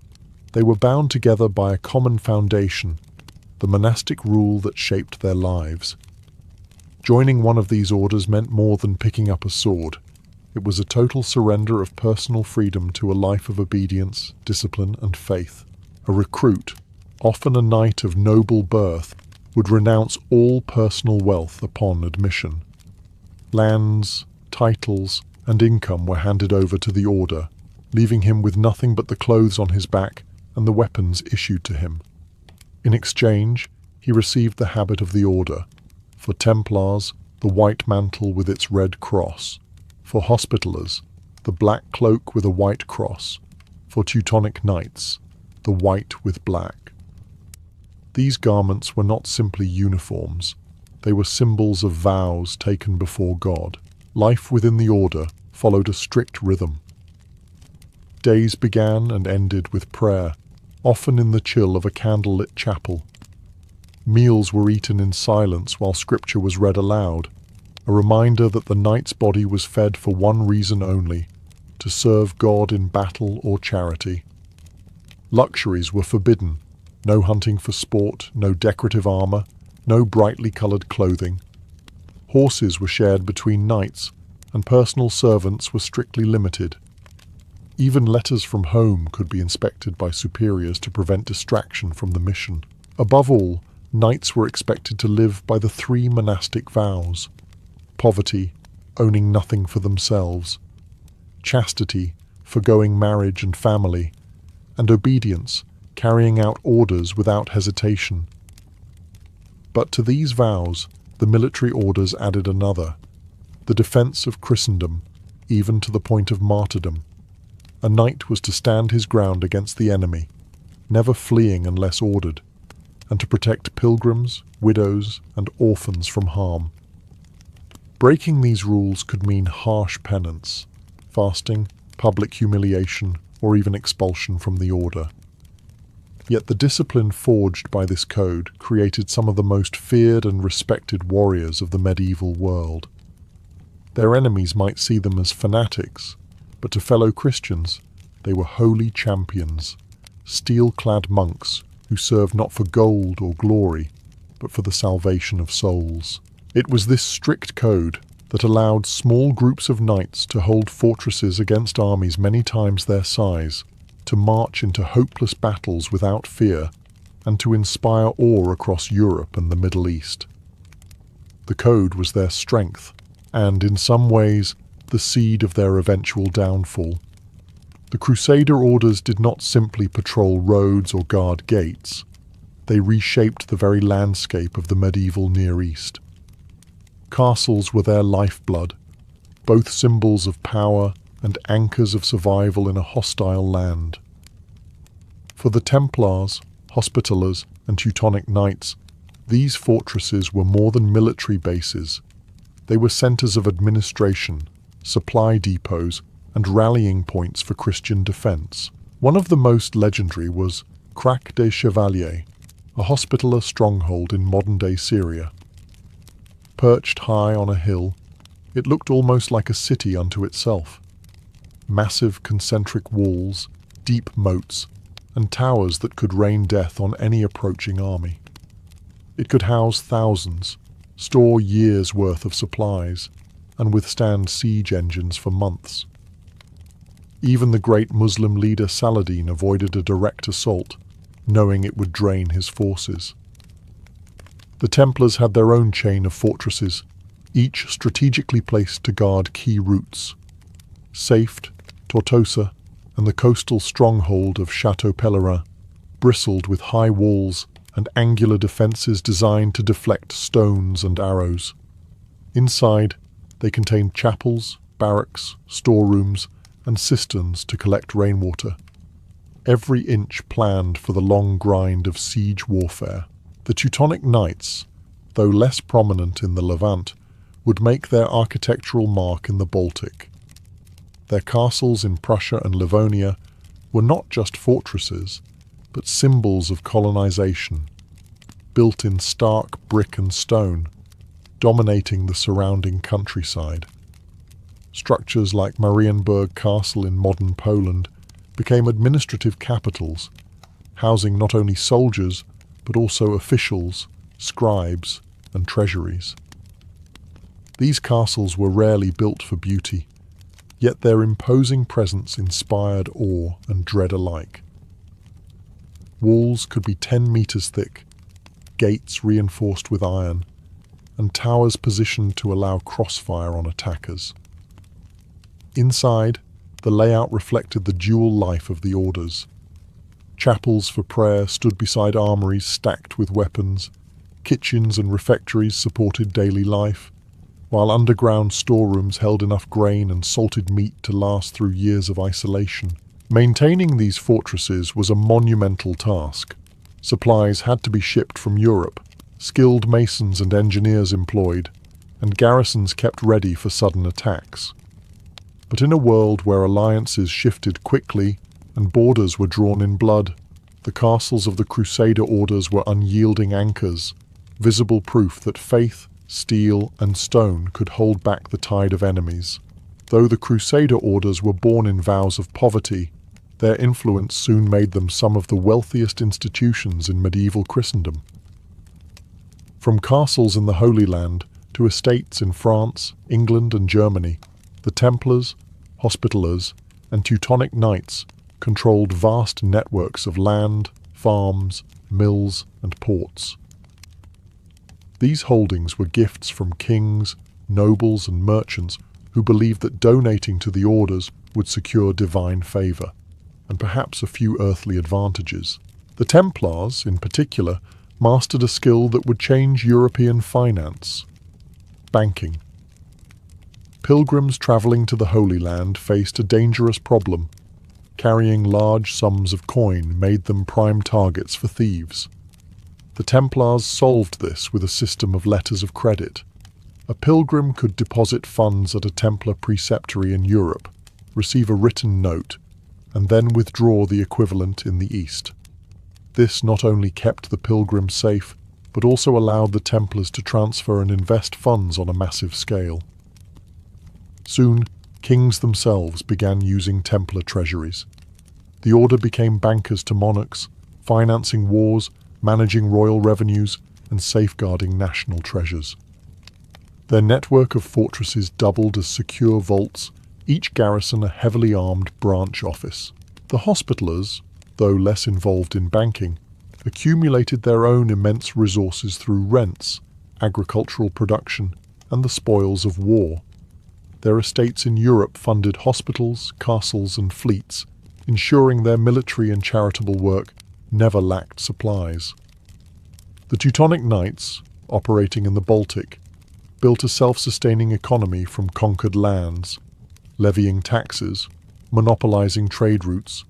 they were bound together by a common foundation, the monastic rule that shaped their lives. Joining one of these orders meant more than picking up a sword. It was a total surrender of personal freedom to a life of obedience, discipline, and faith. A recruit, often a knight of noble birth, would renounce all personal wealth upon admission. Lands, titles, and income were handed over to the order, leaving him with nothing but the clothes on his back and the weapons issued to him. In exchange, he received the habit of the order. For Templars, the white mantle with its red cross. For Hospitallers, the black cloak with a white cross. For Teutonic Knights, the white with black. These garments were not simply uniforms. They were symbols of vows taken before God. Life within the order followed a strict rhythm. Days began and ended with prayer, often in the chill of a candlelit chapel. Meals were eaten in silence while scripture was read aloud, a reminder that the knight's body was fed for one reason only, to serve God in battle or charity. Luxuries were forbidden, no hunting for sport, no decorative armor, no brightly colored clothing. Horses were shared between knights, and personal servants were strictly limited. Even letters from home could be inspected by superiors to prevent distraction from the mission. Above all, knights were expected to live by the 3 monastic vows: poverty, owning nothing for themselves; chastity, forgoing marriage and family; and obedience, carrying out orders without hesitation. But to these vows, the military orders added another: the defense of Christendom, even to the point of martyrdom. A knight was to stand his ground against the enemy, never fleeing unless ordered, and to protect pilgrims, widows, and orphans from harm. Breaking these rules could mean harsh penance, fasting, public humiliation, or even expulsion from the order. Yet the discipline forged by this code created some of the most feared and respected warriors of the medieval world. Their enemies might see them as fanatics, but to fellow Christians, they were holy champions, steel-clad monks who served not for gold or glory, but for the salvation of souls. It was this strict code that allowed small groups of knights to hold fortresses against armies many times their size, to march into hopeless battles without fear, and to inspire awe across Europe and the Middle East. The code was their strength, and in some ways, the seed of their eventual downfall. The Crusader orders did not simply patrol roads or guard gates. They reshaped the very landscape of the medieval Near East. Castles were their lifeblood, both symbols of power and anchors of survival in a hostile land. For the Templars, Hospitallers, and Teutonic Knights, these fortresses were more than military bases. They were centers of administration, supply depots, and rallying points for Christian defense. One of the most legendary was Crac des Chevaliers, a Hospitaller stronghold in modern-day Syria. Perched high on a hill, it looked almost like a city unto itself. Massive concentric walls, deep moats, and towers that could rain death on any approaching army. It could house thousands, store years' worth of supplies, and withstand siege engines for months. Even the great Muslim leader Saladin avoided a direct assault, knowing it would drain his forces. The Templars had their own chain of fortresses, each strategically placed to guard key routes. Safed, Tortosa, and the coastal stronghold of Chateau Pèlerin bristled with high walls and angular defences designed to deflect stones and arrows. Inside, they contained chapels, barracks, storerooms, and cisterns to collect rainwater. Every inch planned for the long grind of siege warfare. The Teutonic Knights, though less prominent in the Levant, would make their architectural mark in the Baltic. Their castles in Prussia and Livonia were not just fortresses, but symbols of colonization, built in stark brick and stone, dominating the surrounding countryside. Structures like Marienburg Castle in modern Poland became administrative capitals, housing not only soldiers, but also officials, scribes, and treasuries. These castles were rarely built for beauty, yet their imposing presence inspired awe and dread alike. Walls could be 10 meters thick, gates reinforced with iron, and towers positioned to allow crossfire on attackers. Inside, the layout reflected the dual life of the orders. Chapels for prayer stood beside armories stacked with weapons, kitchens and refectories supported daily life, while underground storerooms held enough grain and salted meat to last through years of isolation. Maintaining these fortresses was a monumental task. Supplies had to be shipped from Europe, skilled masons and engineers employed, and garrisons kept ready for sudden attacks. But in a world where alliances shifted quickly and borders were drawn in blood, the castles of the Crusader orders were unyielding anchors, visible proof that faith, steel, and stone could hold back the tide of enemies. Though the Crusader orders were born in vows of poverty, their influence soon made them some of the wealthiest institutions in medieval Christendom. From castles in the Holy Land to estates in France, England, and Germany, the Templars, Hospitallers, and Teutonic Knights controlled vast networks of land, farms, mills, and ports. These holdings were gifts from kings, nobles, and merchants who believed that donating to the orders would secure divine favor, and perhaps a few earthly advantages. The Templars, in particular, mastered a skill that would change European finance: banking. Pilgrims traveling to the Holy Land faced a dangerous problem. Carrying large sums of coin made them prime targets for thieves. The Templars solved this with a system of letters of credit. A pilgrim could deposit funds at a Templar preceptory in Europe, receive a written note, and then withdraw the equivalent in the East. This not only kept the pilgrim safe, but also allowed the Templars to transfer and invest funds on a massive scale. Soon, kings themselves began using Templar treasuries. The order became bankers to monarchs, financing wars, managing royal revenues, and safeguarding national treasures. Their network of fortresses doubled as secure vaults, each garrison a heavily armed branch office. The Hospitallers, though less involved in banking, accumulated their own immense resources through rents, agricultural production, and the spoils of war. Their estates in Europe funded hospitals, castles, and fleets, ensuring their military and charitable work never lacked supplies. The Teutonic Knights, operating in the Baltic, built a self-sustaining economy from conquered lands, levying taxes, monopolizing trade routes,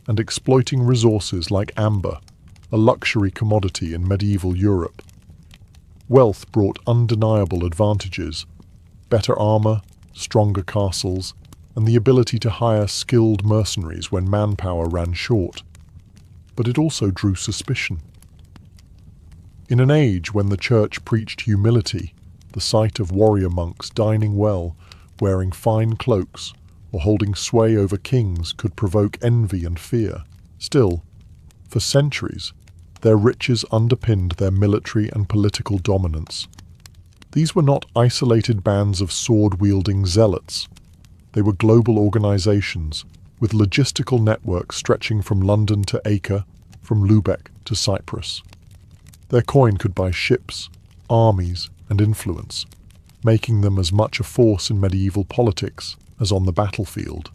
and exploiting resources like amber, a luxury commodity in medieval Europe. Wealth brought undeniable advantages: better armor, stronger castles, and the ability to hire skilled mercenaries when manpower ran short. But it also drew suspicion. In an age when the Church preached humility, the sight of warrior monks dining well, wearing fine cloaks, or holding sway over kings could provoke envy and fear. Still, for centuries, their riches underpinned their military and political dominance. These were not isolated bands of sword-wielding zealots. They were global organizations, with logistical networks stretching from London to Acre, from Lubeck to Cyprus. Their coin could buy ships, armies, and influence, making them as much a force in medieval politics as on the battlefield.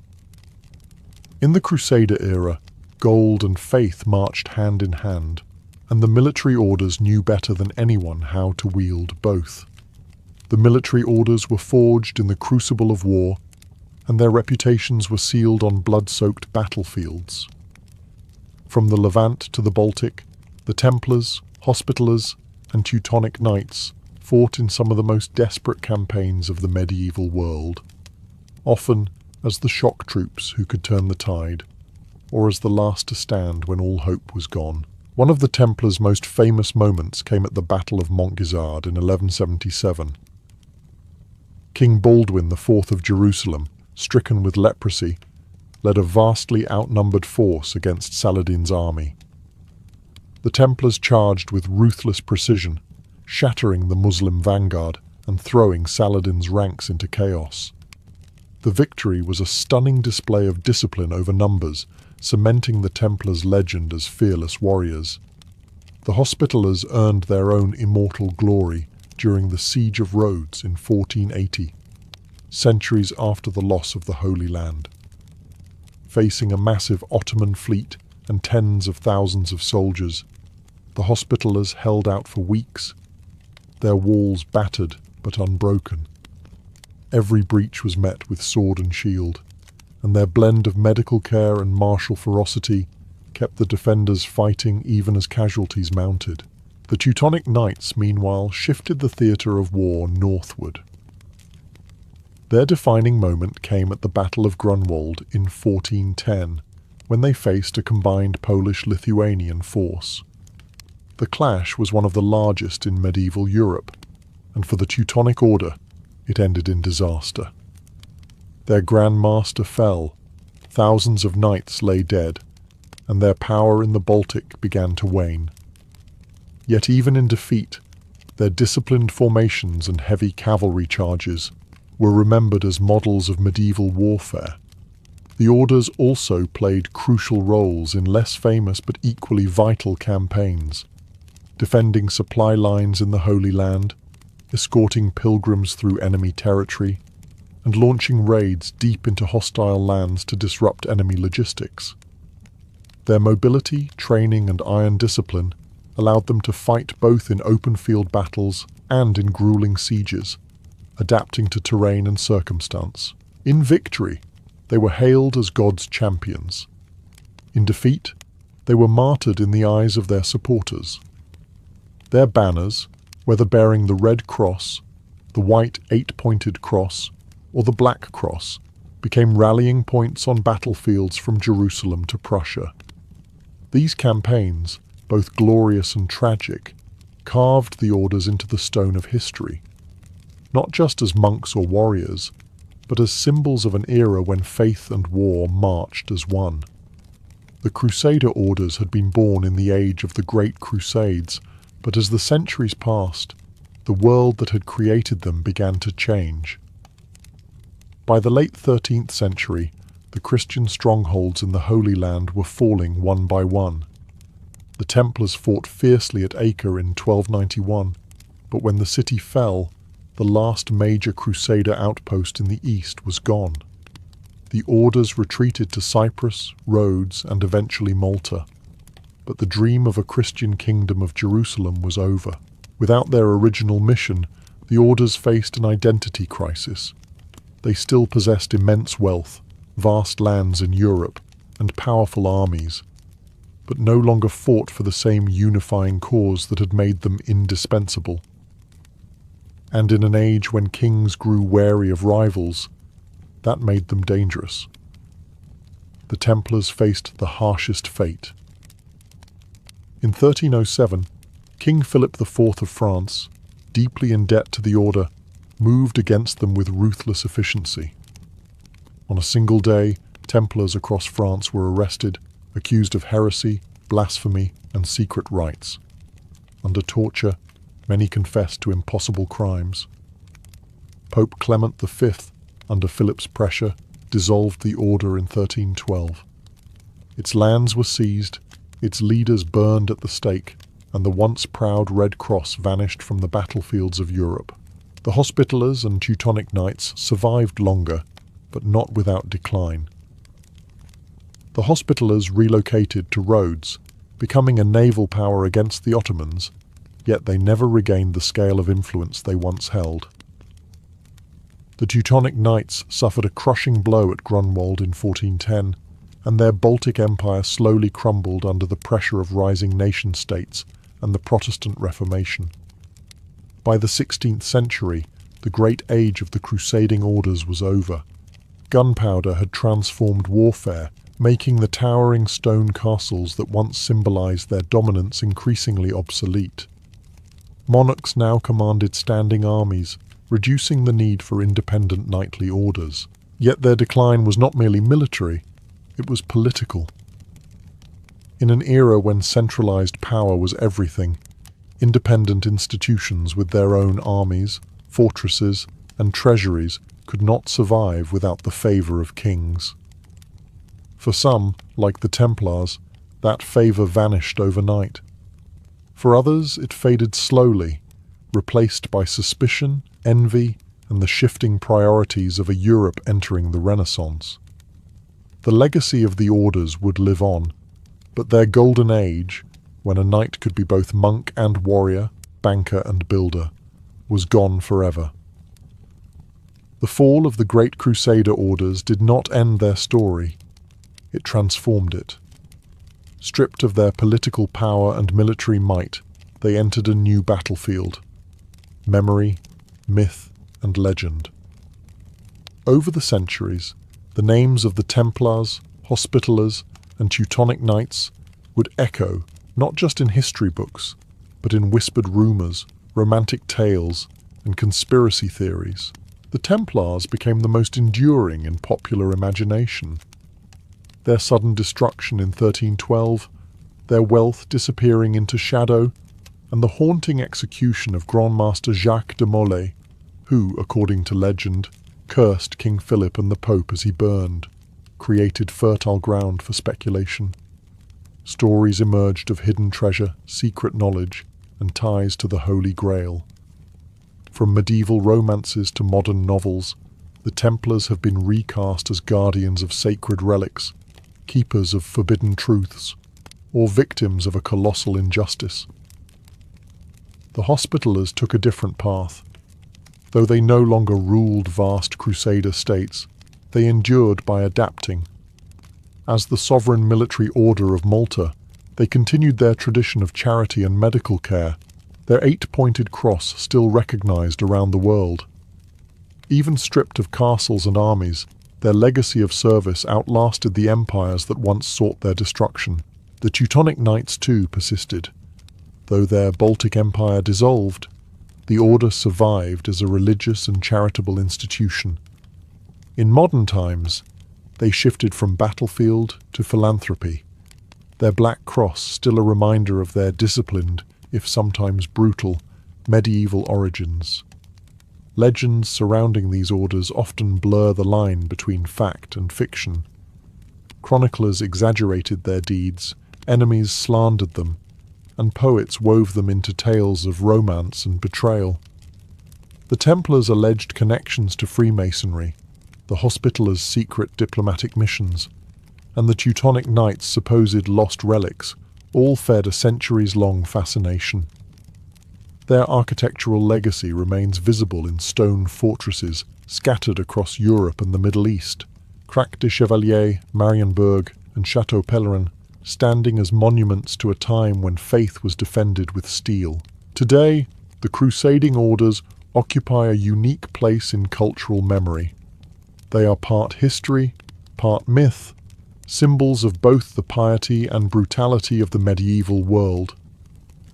In the Crusader era, gold and faith marched hand in hand, and the military orders knew better than anyone how to wield both. The military orders were forged in the crucible of war, and their reputations were sealed on blood-soaked battlefields. From the Levant to the Baltic, the Templars, Hospitallers, and Teutonic Knights fought in some of the most desperate campaigns of the medieval world, often as the shock troops who could turn the tide, or as the last to stand when all hope was gone. One of the Templars' most famous moments came at the Battle of Montgisard in 1177. King Baldwin IV of Jerusalem, stricken with leprosy, led a vastly outnumbered force against Saladin's army. The Templars charged with ruthless precision, shattering the Muslim vanguard and throwing Saladin's ranks into chaos. The victory was a stunning display of discipline over numbers, cementing the Templars' legend as fearless warriors. The Hospitallers earned their own immortal glory during the Siege of Rhodes in 1480, centuries after the loss of the Holy Land. Facing a massive Ottoman fleet and tens of thousands of soldiers, the Hospitallers held out for weeks, their walls battered but unbroken. Every breach was met with sword and shield, and their blend of medical care and martial ferocity kept the defenders fighting even as casualties mounted. The Teutonic Knights, meanwhile, shifted the theatre of war northward. Their defining moment came at the Battle of Grunwald in 1410, when they faced a combined Polish-Lithuanian force. The clash was one of the largest in medieval Europe, and for the Teutonic Order, it ended in disaster. Their Grand Master fell, thousands of knights lay dead, and their power in the Baltic began to wane. Yet even in defeat, their disciplined formations and heavy cavalry charges were remembered as models of medieval warfare. The orders also played crucial roles in less famous but equally vital campaigns, defending supply lines in the Holy Land, escorting pilgrims through enemy territory, and launching raids deep into hostile lands to disrupt enemy logistics. Their mobility, training, and iron discipline allowed them to fight both in open-field battles and in grueling sieges, adapting to terrain and circumstance. In victory, they were hailed as God's champions. In defeat, they were martyred in the eyes of their supporters. Their banners, whether bearing the red cross, the white eight-pointed cross, or the black cross, became rallying points on battlefields from Jerusalem to Prussia. These campaigns, both glorious and tragic, carved the orders into the stone of history, not just as monks or warriors, but as symbols of an era when faith and war marched as one. The Crusader orders had been born in the age of the Great Crusades, but as the centuries passed, the world that had created them began to change. By the late 13th century, the Christian strongholds in the Holy Land were falling one by one. The Templars fought fiercely at Acre in 1291, but when the city fell, the last major Crusader outpost in the east was gone. The orders retreated to Cyprus, Rhodes, and eventually Malta. But the dream of a Christian kingdom of Jerusalem was over. Without their original mission, the orders faced an identity crisis. They still possessed immense wealth, vast lands in Europe, and powerful armies, but no longer fought for the same unifying cause that had made them indispensable. And in an age when kings grew wary of rivals, that made them dangerous. The Templars faced the harshest fate. In 1307, King Philip IV of France, deeply in debt to the order, moved against them with ruthless efficiency. On a single day, Templars across France were arrested, accused of heresy, blasphemy, and secret rites. Under torture, many confessed to impossible crimes. Pope Clement V, under Philip's pressure, dissolved the order in 1312. Its lands were seized, its leaders burned at the stake, and the once proud Red Cross vanished from the battlefields of Europe. The Hospitallers and Teutonic Knights survived longer, but not without decline. The Hospitallers relocated to Rhodes, becoming a naval power against the Ottomans, yet they never regained the scale of influence they once held. The Teutonic Knights suffered a crushing blow at Grunwald in 1410, and their Baltic Empire slowly crumbled under the pressure of rising nation-states and the Protestant Reformation. By the 16th century, the great age of the crusading orders was over. Gunpowder had transformed warfare, making the towering stone castles that once symbolized their dominance increasingly obsolete. Monarchs now commanded standing armies, reducing the need for independent knightly orders. Yet their decline was not merely military, it was political. In an era when centralized power was everything, independent institutions with their own armies, fortresses, and treasuries could not survive without the favor of kings. For some, like the Templars, that favor vanished overnight. For others, it faded slowly, replaced by suspicion, envy, and the shifting priorities of a Europe entering the Renaissance. The legacy of the orders would live on, but their golden age, when a knight could be both monk and warrior, banker and builder, was gone forever. The fall of the great Crusader orders did not end their story. It transformed it. Stripped of their political power and military might, they entered a new battlefield. Memory, myth, and legend. Over the centuries, the names of the Templars, Hospitallers, and Teutonic Knights would echo not just in history books, but in whispered rumors, romantic tales, and conspiracy theories. The Templars became the most enduring in popular imagination. Their sudden destruction in 1312, their wealth disappearing into shadow, and the haunting execution of Grand Master Jacques de Molay, who, according to legend, cursed King Philip and the Pope as he burned, created fertile ground for speculation. Stories emerged of hidden treasure, secret knowledge, and ties to the Holy Grail. From medieval romances to modern novels, the Templars have been recast as guardians of sacred relics, keepers of forbidden truths, or victims of a colossal injustice. The Hospitallers took a different path. Though they no longer ruled vast Crusader states, they endured by adapting. As the sovereign military order of Malta, they continued their tradition of charity and medical care, their eight-pointed cross still recognized around the world. Even stripped of castles and armies, their legacy of service outlasted the empires that once sought their destruction. The Teutonic Knights too persisted. Though their Baltic Empire dissolved, the order survived as a religious and charitable institution. In modern times, they shifted from battlefield to philanthropy, their black cross still a reminder of their disciplined, if sometimes brutal, medieval origins. Legends surrounding these orders often blur the line between fact and fiction. Chroniclers exaggerated their deeds, enemies slandered them, and poets wove them into tales of romance and betrayal. The Templars' alleged connections to Freemasonry, the Hospitallers' secret diplomatic missions, and the Teutonic Knights' supposed lost relics all fed a centuries-long fascination. Their architectural legacy remains visible in stone fortresses scattered across Europe and the Middle East, Crac de Chevalier, Marienburg, and Château Pellerin, standing as monuments to a time when faith was defended with steel. Today, the crusading orders occupy a unique place in cultural memory. They are part history, part myth, symbols of both the piety and brutality of the medieval world.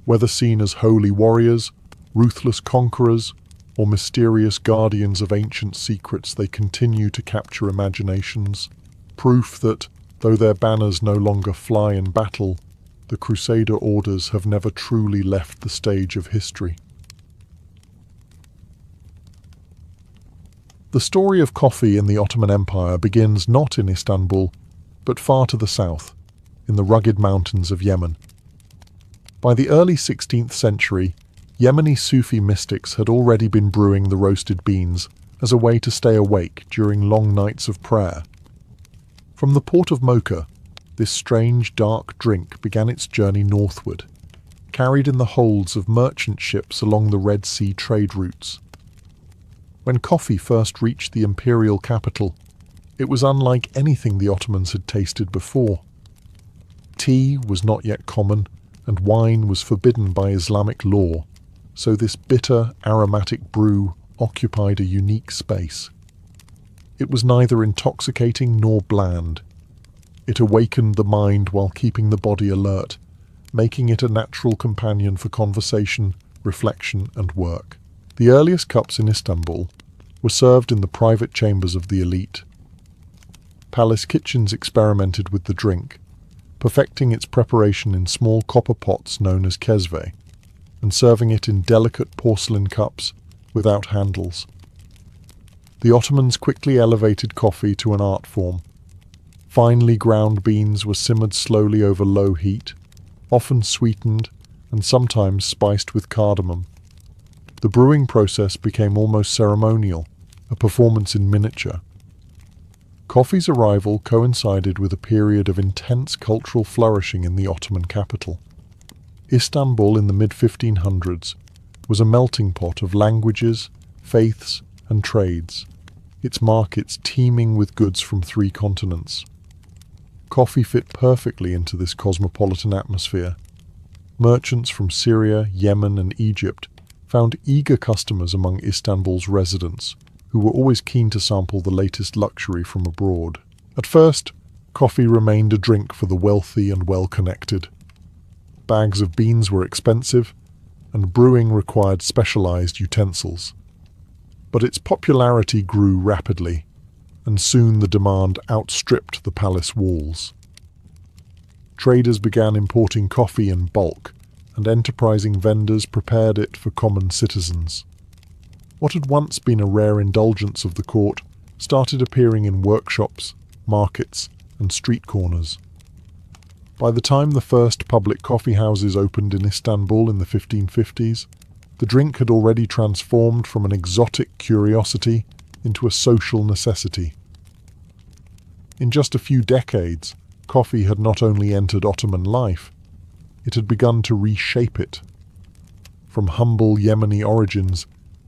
Whether seen as holy warriors, ruthless conquerors, or mysterious guardians of ancient secrets, they continue to capture imaginations, proof that, though their banners no longer fly in battle, the Crusader orders have never truly left the stage of history. The story of coffee in the Ottoman Empire begins not in Istanbul, but far to the south, in the rugged mountains of Yemen. By the early 16th century, Yemeni Sufi mystics had already been brewing the roasted beans as a way to stay awake during long nights of prayer. From the port of Mocha, this strange, dark drink began its journey northward, carried in the holds of merchant ships along the Red Sea trade routes. When coffee first reached the imperial capital, it was unlike anything the Ottomans had tasted before. Tea was not yet common, and wine was forbidden by Islamic law, so this bitter, aromatic brew occupied a unique space. It was neither intoxicating nor bland. It awakened the mind while keeping the body alert, making it a natural companion for conversation, reflection, and work. The earliest cups in Istanbul were served in the private chambers of the elite. Palace kitchens experimented with the drink, perfecting its preparation in small copper pots known as kezve, and serving it in delicate porcelain cups without handles. The Ottomans quickly elevated coffee to an art form. Finely ground beans were simmered slowly over low heat, often sweetened and sometimes spiced with cardamom. The brewing process became almost ceremonial, a performance in miniature. Coffee's arrival coincided with a period of intense cultural flourishing in the Ottoman capital. Istanbul in the mid-1500s was a melting pot of languages, faiths, and trades, its markets teeming with goods from 3 continents. Coffee fit perfectly into this cosmopolitan atmosphere. Merchants from Syria, Yemen, and Egypt found eager customers among Istanbul's residents, who were always keen to sample the latest luxury from abroad. At first, coffee remained a drink for the wealthy and well-connected. Bags of beans were expensive, and brewing required specialized utensils. But its popularity grew rapidly, and soon the demand outstripped the palace walls. Traders began importing coffee in bulk, and enterprising vendors prepared it for common citizens. What had once been a rare indulgence of the court started appearing in workshops, markets, and street corners. By the time the first public coffee houses opened in Istanbul in the 1550s, the drink had already transformed from an exotic curiosity into a social necessity. In just a few decades, coffee had not only entered Ottoman life, it had begun to reshape it. From humble Yemeni origins,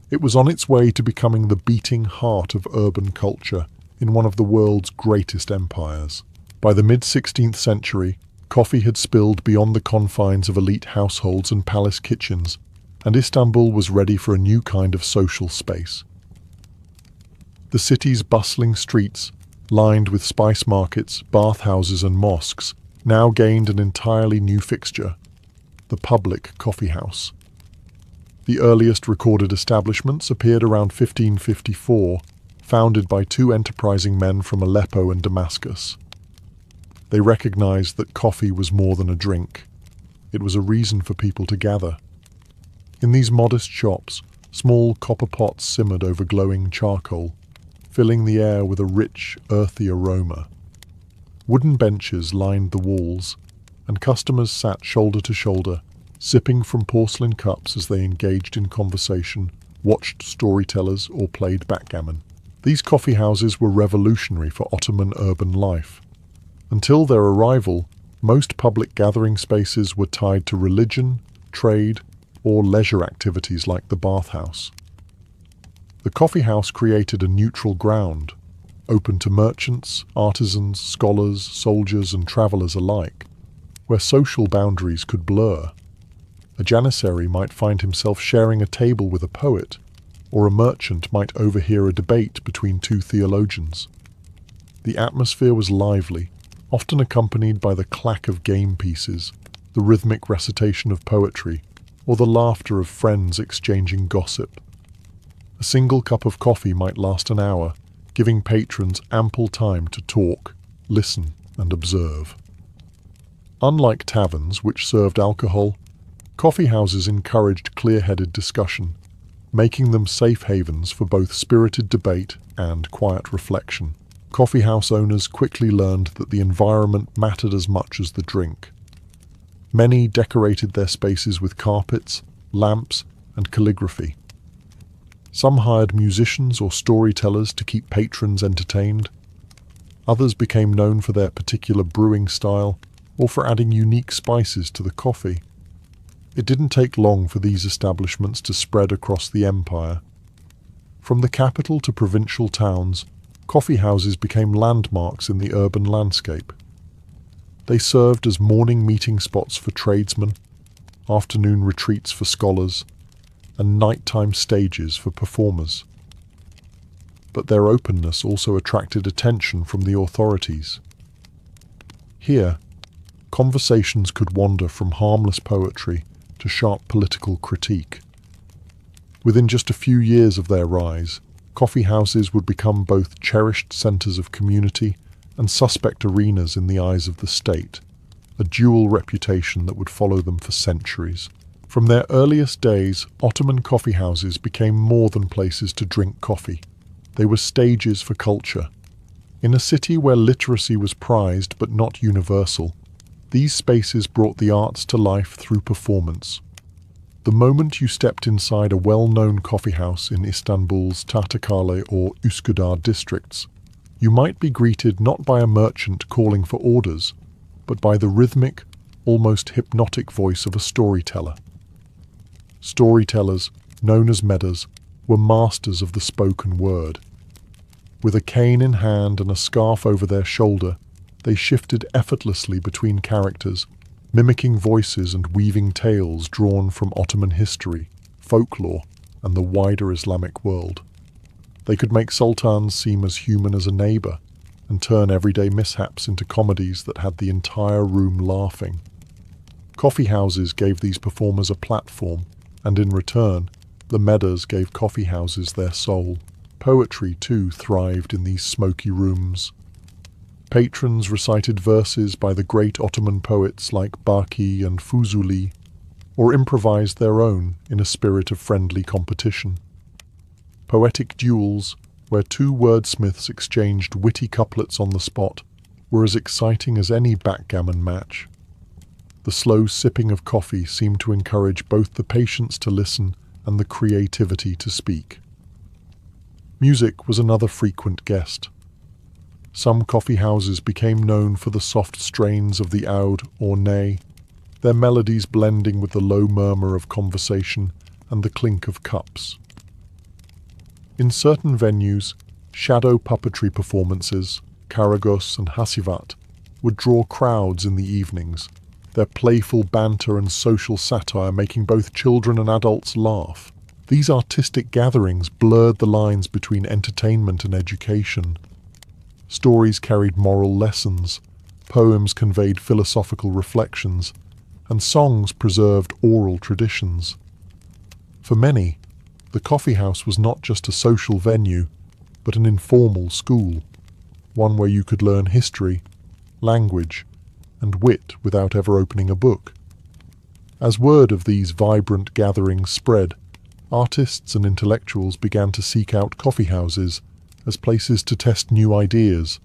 it was on its way to becoming the beating heart of urban culture in one of the world's greatest empires. By the mid-16th century, coffee had spilled beyond the confines of elite households and palace kitchens, and Istanbul was ready for a new kind of social space. The city's bustling streets, lined with spice markets, bathhouses, and mosques, now gained an entirely new fixture: the public coffee house. The earliest recorded establishments appeared around 1554, founded by 2 enterprising men from Aleppo and Damascus. They recognized that coffee was more than a drink. It was a reason for people to gather. In these modest shops, small copper pots simmered over glowing charcoal, filling the air with a rich, earthy aroma. Wooden benches lined the walls, and customers sat shoulder to shoulder, sipping from porcelain cups as they engaged in conversation, watched storytellers, or played backgammon. These coffee houses were revolutionary for Ottoman urban life. Until their arrival, most public gathering spaces were tied to religion, trade, or leisure activities like the bathhouse. The coffee house created a neutral ground, open to merchants, artisans, scholars, soldiers, and travelers alike, where social boundaries could blur. A janissary might find himself sharing a table with a poet, or a merchant might overhear a debate between 2 theologians. The atmosphere was lively, often accompanied by the clack of game pieces, the rhythmic recitation of poetry, or the laughter of friends exchanging gossip. A single cup of coffee might last an hour, giving patrons ample time to talk, listen, and observe. Unlike taverns, which served alcohol, coffee houses encouraged clear-headed discussion, making them safe havens for both spirited debate and quiet reflection. Coffee house owners quickly learned that the environment mattered as much as the drink. Many decorated their spaces with carpets, lamps, and calligraphy. Some hired musicians or storytellers to keep patrons entertained. Others became known for their particular brewing style or for adding unique spices to the coffee. It didn't take long for these establishments to spread across the empire. From the capital to provincial towns, coffee houses became landmarks in the urban landscape. They served as morning meeting spots for tradesmen, afternoon retreats for scholars, and nighttime stages for performers. But their openness also attracted attention from the authorities. Here, conversations could wander from harmless poetry to sharp political critique. Within just a few years of their rise, coffee houses would become both cherished centers of community and suspect arenas in the eyes of the state, a dual reputation that would follow them for centuries. From their earliest days, Ottoman coffee houses became more than places to drink coffee. They were stages for culture. In a city where literacy was prized but not universal, these spaces brought the arts to life through performance. The moment you stepped inside a well-known coffee house in Istanbul's Tahtakale or Üsküdar districts, you might be greeted not by a merchant calling for orders, but by the rhythmic, almost hypnotic voice of a storyteller. Storytellers, known as medders, were masters of the spoken word. With a cane in hand and a scarf over their shoulder, they shifted effortlessly between characters, mimicking voices and weaving tales drawn from Ottoman history, folklore, and the wider Islamic world. They could make sultans seem as human as a neighbor, and turn everyday mishaps into comedies that had the entire room laughing. Coffee houses gave these performers a platform, and in return, the medders gave coffee houses their soul. Poetry, too, thrived in these smoky rooms. Patrons recited verses by the great Ottoman poets like Baki and Fuzuli, or improvised their own in a spirit of friendly competition. Poetic duels, where two wordsmiths exchanged witty couplets on the spot, were as exciting as any backgammon match. The slow sipping of coffee seemed to encourage both the patience to listen and the creativity to speak. Music was another frequent guest. Some coffee houses became known for the soft strains of the oud or ney, their melodies blending with the low murmur of conversation and the clink of cups. In certain venues, shadow puppetry performances, karagos and hasivat, would draw crowds in the evenings, their playful banter and social satire making both children and adults laugh. These artistic gatherings blurred the lines between entertainment and education. Stories carried moral lessons, poems conveyed philosophical reflections, and songs preserved oral traditions. For many, the coffee house was not just a social venue, but an informal school, one where you could learn history, language, and wit without ever opening a book. As word of these vibrant gatherings spread, artists and intellectuals began to seek out coffee houses as places to test new ideas,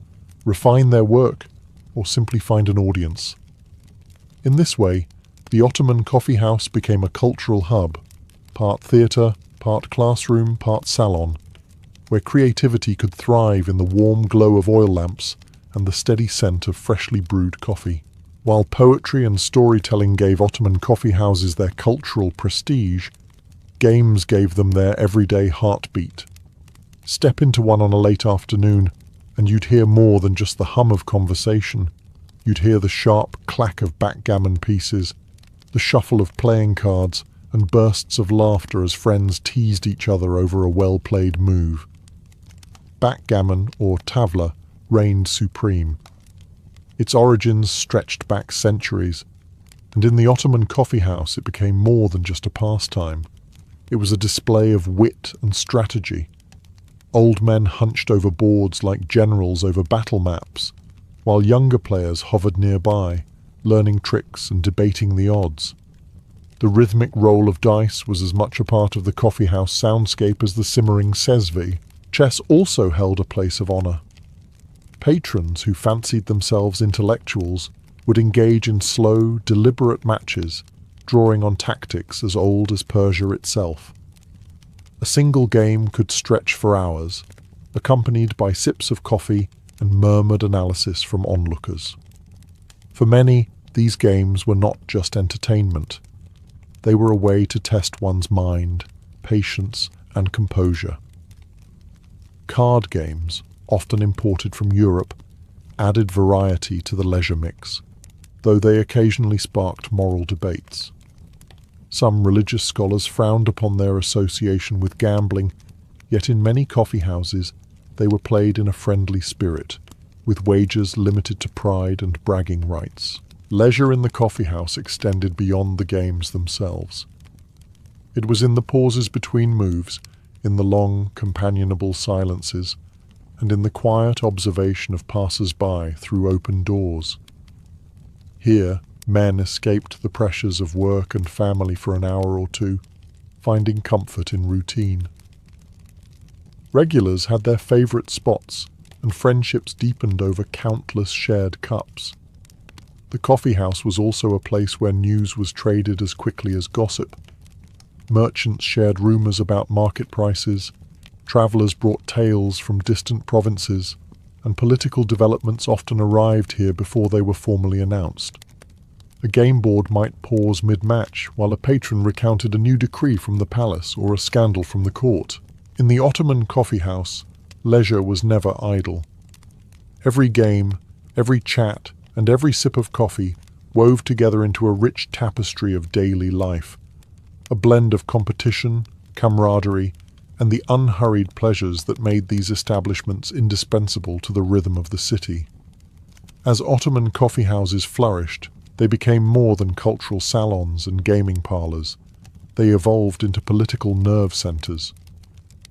refine their work, or simply find an audience. In this way, the Ottoman coffee house became a cultural hub, part theatre, part classroom, part salon, where creativity could thrive in the warm glow of oil lamps and the steady scent of freshly brewed coffee. While poetry and storytelling gave Ottoman coffee houses their cultural prestige, games gave them their everyday heartbeat. Step into one on a late afternoon, and you'd hear more than just the hum of conversation. You'd hear the sharp clack of backgammon pieces, the shuffle of playing cards, and bursts of laughter as friends teased each other over a well-played move. Backgammon, or tavla, reigned supreme. Its origins stretched back centuries, And in the Ottoman coffee house it became more than just a pastime. It was a display of wit and strategy. Old men hunched over boards like generals over battle maps, while younger players hovered nearby, learning tricks and debating the odds. The rhythmic roll of dice was as much a part of the coffeehouse soundscape as the simmering sesvi. Chess also held a place of honor. Patrons who fancied themselves intellectuals would engage in slow, deliberate matches, drawing on tactics as old as Persia itself. A single game could stretch for hours, accompanied by sips of coffee and murmured analysis from onlookers. For many, these games were not just entertainment. They were a way to test one's mind, patience, and composure. Card games, often imported from Europe, added variety to the leisure mix, though they occasionally sparked moral debates. Some religious scholars frowned upon their association with gambling, yet in many coffee houses they were played in a friendly spirit, with wagers limited to pride and bragging rights. Leisure in the coffee house extended beyond the games themselves. It was in the pauses between moves, in the long, companionable silences, and in the quiet observation of passers-by through open doors. Here, men escaped the pressures of work and family for an hour or two, finding comfort in routine. Regulars had their favorite spots, and friendships deepened over countless shared cups. The coffee house was also a place where news was traded as quickly as gossip. Merchants shared rumors about market prices, travelers brought tales from distant provinces, and political developments often arrived here before they were formally announced. A game board might pause mid-match while a patron recounted a new decree from the palace or a scandal from the court. In the Ottoman coffee house, leisure was never idle. Every game, every chat, and every sip of coffee wove together into a rich tapestry of daily life, a blend of competition, camaraderie, and the unhurried pleasures that made these establishments indispensable to the rhythm of the city. As Ottoman coffee houses flourished, they became more than cultural salons and gaming parlors. They evolved into political nerve centers.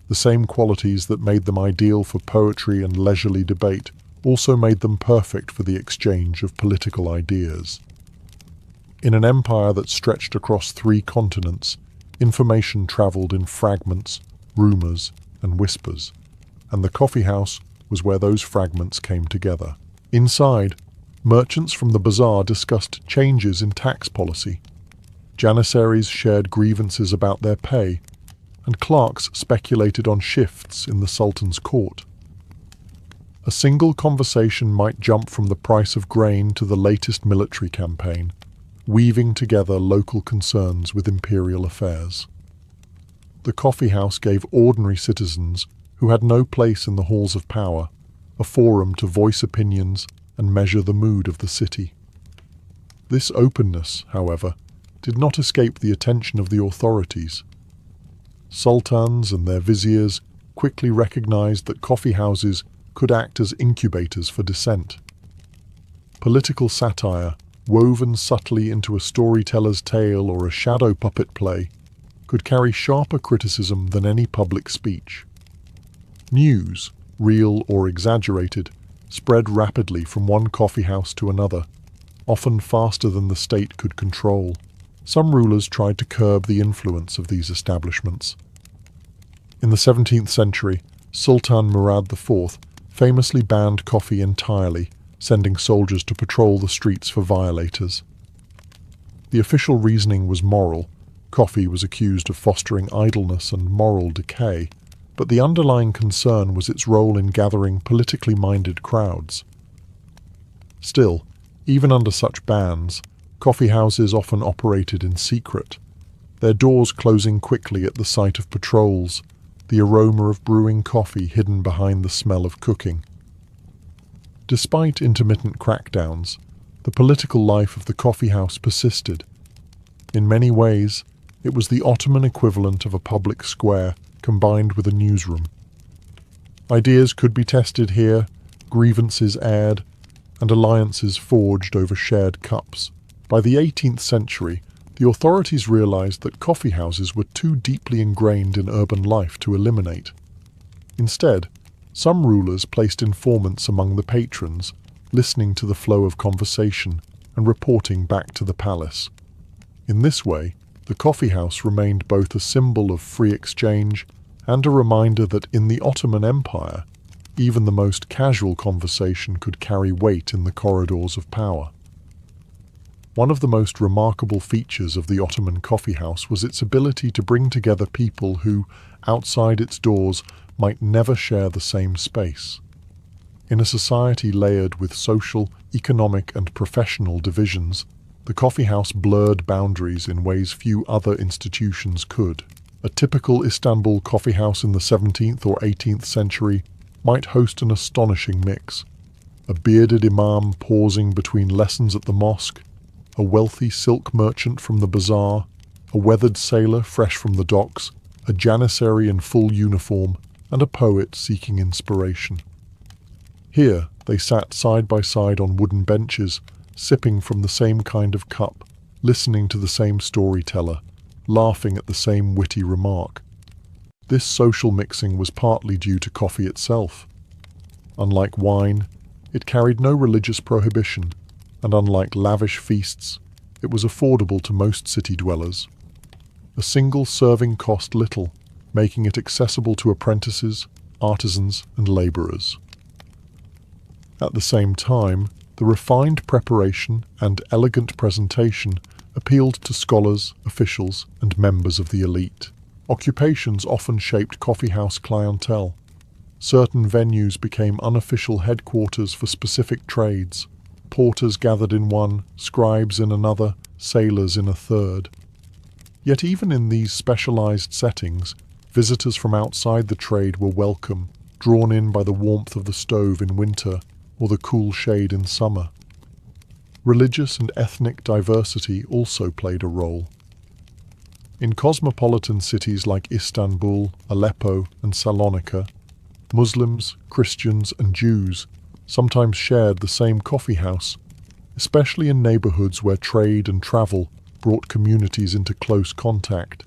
The same qualities that made them ideal for poetry and leisurely debate also made them perfect for the exchange of political ideas. In an empire that stretched across 3 continents, information traveled in fragments, rumors, and whispers, and the coffee house was where those fragments came together. Inside, merchants from the bazaar discussed changes in tax policy. Janissaries shared grievances about their pay, and clerks speculated on shifts in the Sultan's court. A single conversation might jump from the price of grain to the latest military campaign, weaving together local concerns with imperial affairs. The coffee house gave ordinary citizens, who had no place in the halls of power, a forum to voice opinions and measure the mood of the city. This openness, however, did not escape the attention of the authorities. Sultans and their viziers quickly recognized that coffee houses could act as incubators for dissent. Political satire, woven subtly into a storyteller's tale or a shadow puppet play, could carry sharper criticism than any public speech. News, real or exaggerated, spread rapidly from one coffee house to another, often faster than the state could control. Some rulers tried to curb the influence of these establishments. In the 17th century, Sultan Murad IV famously banned coffee entirely, sending soldiers to patrol the streets for violators. The official reasoning was moral. Coffee was accused of fostering idleness and moral decay, but the underlying concern was its role in gathering politically minded crowds. Still, even under such bans, coffee houses often operated in secret, their doors closing quickly at the sight of patrols, the aroma of brewing coffee hidden behind the smell of cooking. Despite intermittent crackdowns, the political life of the coffee house persisted. In many ways, it was the Ottoman equivalent of a public square combined with a newsroom. Ideas could be tested here, grievances aired, and alliances forged over shared cups. By the 18th century, the authorities realized that coffee houses were too deeply ingrained in urban life to eliminate. Instead, some rulers placed informants among the patrons, listening to the flow of conversation and reporting back to the palace. In this way, the coffee house remained both a symbol of free exchange and a reminder that in the Ottoman Empire, even the most casual conversation could carry weight in the corridors of power. One of the most remarkable features of the Ottoman coffee house was its ability to bring together people who, outside its doors, might never share the same space. In a society layered with social, economic, and professional divisions, the coffee house blurred boundaries in ways few other institutions could. A typical Istanbul coffee house in the 17th or 18th century might host an astonishing mix. A bearded imam pausing between lessons at the mosque, a wealthy silk merchant from the bazaar, a weathered sailor fresh from the docks, a janissary in full uniform, and a poet seeking inspiration. Here they sat side by side on wooden benches, sipping from the same kind of cup, listening to the same storyteller, laughing at the same witty remark. This social mixing was partly due to coffee itself. Unlike wine, it carried no religious prohibition, and unlike lavish feasts, it was affordable to most city dwellers. A single serving cost little, making it accessible to apprentices, artisans, and labourers. At the same time, the refined preparation and elegant presentation appealed to scholars, officials, and members of the elite. Occupations often shaped coffeehouse clientele. Certain venues became unofficial headquarters for specific trades. Porters gathered in one, scribes in another, sailors in a third. Yet even in these specialized settings, visitors from outside the trade were welcome, drawn in by the warmth of the stove in winter or the cool shade in summer. Religious and ethnic diversity also played a role. In cosmopolitan cities like Istanbul, Aleppo, and Salonika, Muslims, Christians, and Jews sometimes shared the same coffee house, especially in neighborhoods where trade and travel brought communities into close contact.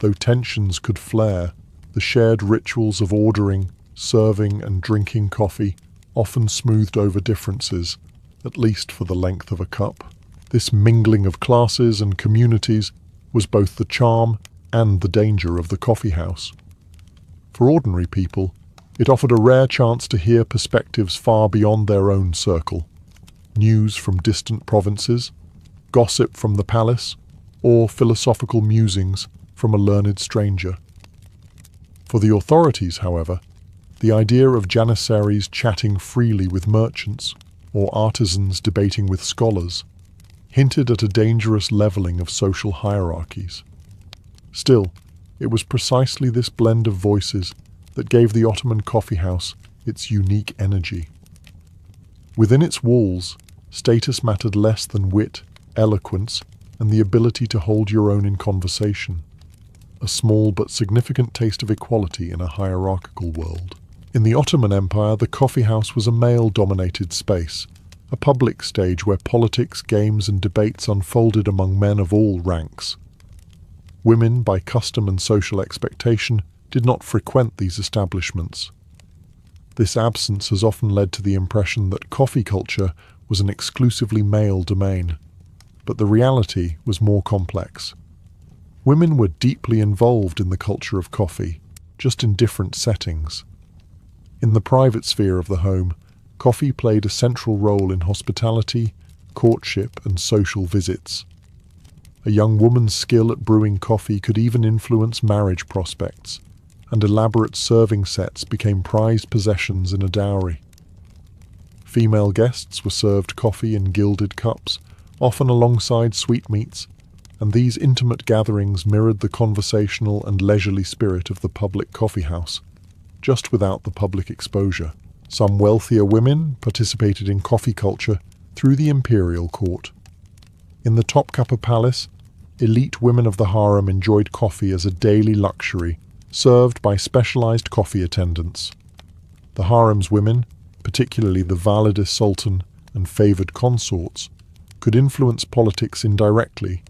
Though tensions could flare, the shared rituals of ordering, serving, and drinking coffee often smoothed over differences, at least for the length of a cup. This mingling of classes and communities was both the charm and the danger of the coffee house. For ordinary people, it offered a rare chance to hear perspectives far beyond their own circle. News from distant provinces, gossip from the palace, or philosophical musings from a learned stranger. For the authorities, however, the idea of janissaries chatting freely with merchants or artisans debating with scholars hinted at a dangerous leveling of social hierarchies. Still, it was precisely this blend of voices that gave the Ottoman coffee house its unique energy. Within its walls, status mattered less than wit, eloquence, and the ability to hold your own in conversation. A small but significant taste of equality in a hierarchical world. In the Ottoman Empire, the coffee house was a male-dominated space, a public stage where politics, games, and debates unfolded among men of all ranks. Women, by custom and social expectation, did not frequent these establishments. This absence has often led to the impression that coffee culture was an exclusively male domain, but the reality was more complex. Women were deeply involved in the culture of coffee, just in different settings. In the private sphere of the home, coffee played a central role in hospitality, courtship, and social visits. A young woman's skill at brewing coffee could even influence marriage prospects, and elaborate serving sets became prized possessions in a dowry. Female guests were served coffee in gilded cups, often alongside sweetmeats, and these intimate gatherings mirrored the conversational and leisurely spirit of the public coffee house, just without the public exposure. Some wealthier women participated in coffee culture through the imperial court. In the Topkapi Palace, elite women of the harem enjoyed coffee as a daily luxury, served by specialized coffee attendants. The harem's women, particularly the Valide Sultan and favored consorts, could influence politics indirectly,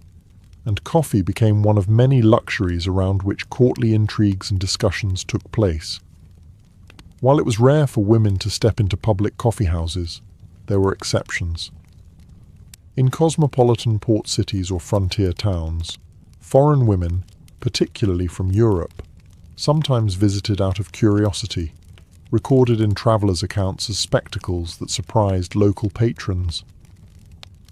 and coffee became one of many luxuries around which courtly intrigues and discussions took place. While it was rare for women to step into public coffee houses, there were exceptions. In cosmopolitan port cities or frontier towns, foreign women, particularly from Europe, sometimes visited out of curiosity, recorded in travellers' accounts as spectacles that surprised local patrons.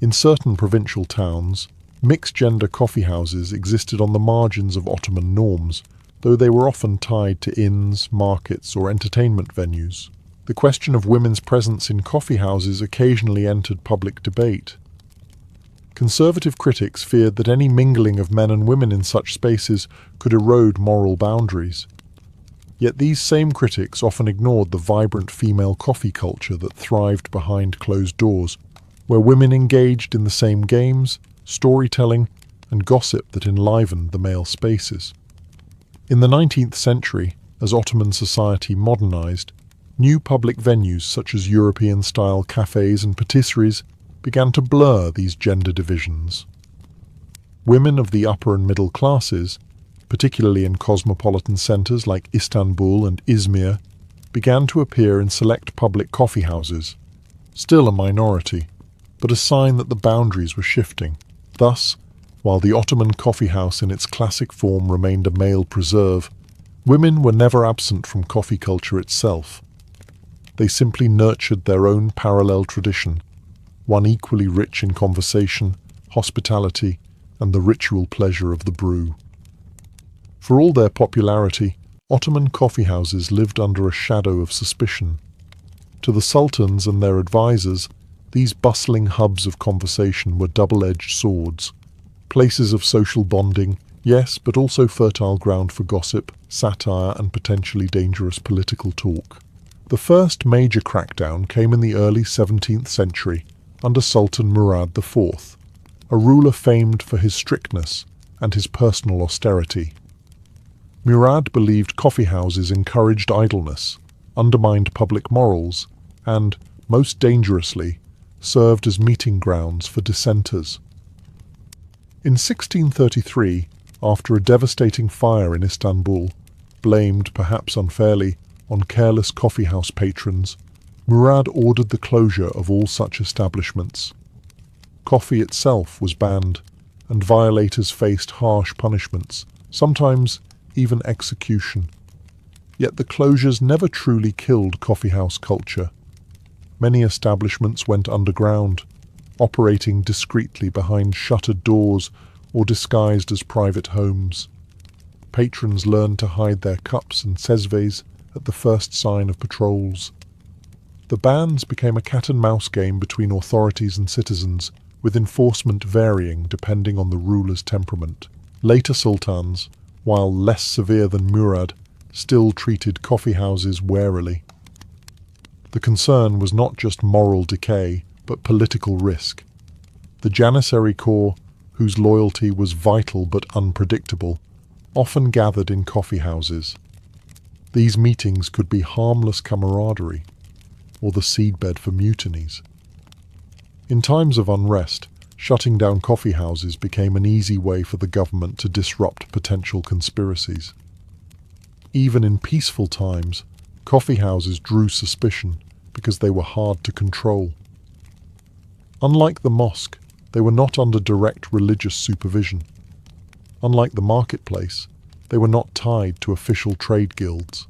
In certain provincial towns, mixed-gender coffee houses existed on the margins of Ottoman norms, though they were often tied to inns, markets, or entertainment venues. The question of women's presence in coffee houses occasionally entered public debate. Conservative critics feared that any mingling of men and women in such spaces could erode moral boundaries. Yet these same critics often ignored the vibrant female coffee culture that thrived behind closed doors, where women engaged in the same games, storytelling, and gossip that enlivened the male spaces. In the 19th century, as Ottoman society modernized, new public venues such as European-style cafes and patisseries began to blur these gender divisions. Women of the upper and middle classes, particularly in cosmopolitan centers like Istanbul and Izmir, began to appear in select public coffee houses, still a minority, but a sign that the boundaries were shifting. Thus, while the Ottoman coffee house in its classic form remained a male preserve, women were never absent from coffee culture itself. They simply nurtured their own parallel tradition, one equally rich in conversation, hospitality, and the ritual pleasure of the brew. For all their popularity, Ottoman coffee houses lived under a shadow of suspicion. To the sultans and their advisors, these bustling hubs of conversation were double-edged swords, places of social bonding, yes, but also fertile ground for gossip, satire, and potentially dangerous political talk. The first major crackdown came in the early 17th century under Sultan Murad IV, a ruler famed for his strictness and his personal austerity. Murad believed coffee houses encouraged idleness, undermined public morals, and, most dangerously, served as meeting grounds for dissenters. In 1633, after a devastating fire in Istanbul, blamed, perhaps unfairly, on careless coffeehouse patrons, Murad ordered the closure of all such establishments. Coffee itself was banned, and violators faced harsh punishments, sometimes even execution. Yet the closures never truly killed coffeehouse culture. Many establishments went underground, operating discreetly behind shuttered doors or disguised as private homes. Patrons learned to hide their cups and sezves at the first sign of patrols. The bans became a cat-and-mouse game between authorities and citizens, with enforcement varying depending on the ruler's temperament. Later sultans, while less severe than Murad, still treated coffee houses warily. The concern was not just moral decay, but political risk. The Janissary Corps, whose loyalty was vital but unpredictable, often gathered in coffee houses. These meetings could be harmless camaraderie, or the seedbed for mutinies. In times of unrest, shutting down coffee houses became an easy way for the government to disrupt potential conspiracies. Even in peaceful times, coffee houses drew suspicion because they were hard to control. Unlike the mosque, they were not under direct religious supervision. Unlike the marketplace, they were not tied to official trade guilds.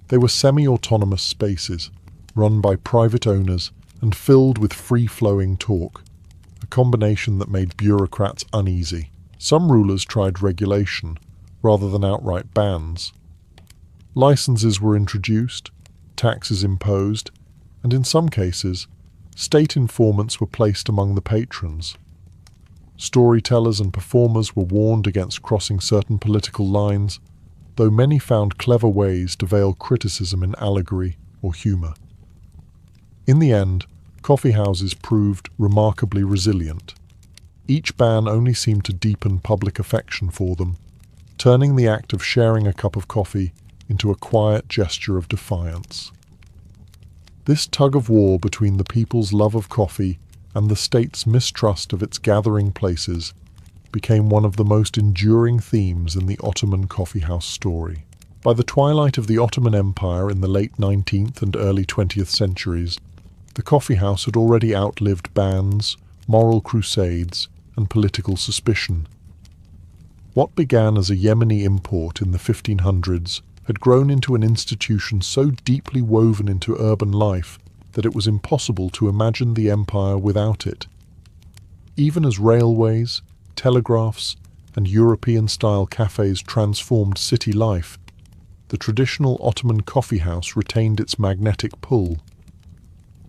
They were semi-autonomous spaces, run by private owners and filled with free-flowing talk, a combination that made bureaucrats uneasy. Some rulers tried regulation, rather than outright bans. Licenses were introduced, taxes imposed, and in some cases, state informants were placed among the patrons. Storytellers and performers were warned against crossing certain political lines, though many found clever ways to veil criticism in allegory or humour. In the end, coffee houses proved remarkably resilient. Each ban only seemed to deepen public affection for them, turning the act of sharing a cup of coffee into a quiet gesture of defiance. This tug-of-war between the people's love of coffee and the state's mistrust of its gathering places became one of the most enduring themes in the Ottoman coffeehouse story. By the twilight of the Ottoman Empire in the late 19th and early 20th centuries, the coffeehouse had already outlived bans, moral crusades, and political suspicion. What began as a Yemeni import in the 1500s had grown into an institution so deeply woven into urban life that it was impossible to imagine the empire without it. Even as railways, telegraphs, and European-style cafes transformed city life, the traditional Ottoman coffeehouse retained its magnetic pull.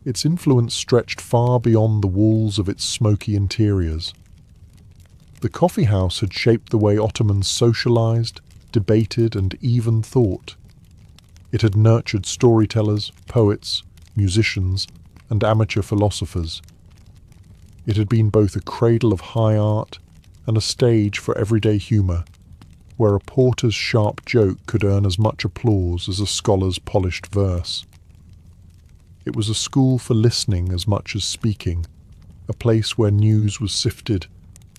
Its influence stretched far beyond the walls of its smoky interiors. The coffeehouse had shaped the way Ottomans socialized, debated, and even thought. It had nurtured storytellers, poets, musicians, and amateur philosophers. It had been both a cradle of high art and a stage for everyday humor, where a porter's sharp joke could earn as much applause as a scholar's polished verse. It was a school for listening as much as speaking, a place where news was sifted,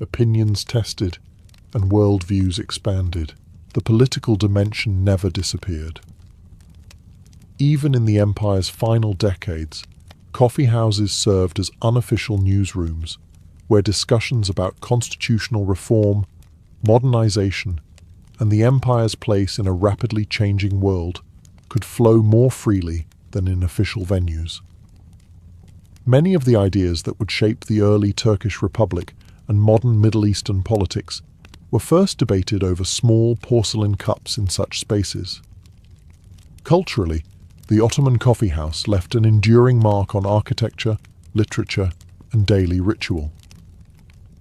opinions tested, and worldviews expanded. The political dimension never disappeared. Even in the empire's final decades, coffee houses served as unofficial newsrooms, where discussions about constitutional reform, modernization, and the empire's place in a rapidly changing world could flow more freely than in official venues. Many of the ideas that would shape the early Turkish Republic and modern Middle Eastern politics were first debated over small porcelain cups in such spaces. Culturally, the Ottoman coffee house left an enduring mark on architecture, literature, and daily ritual.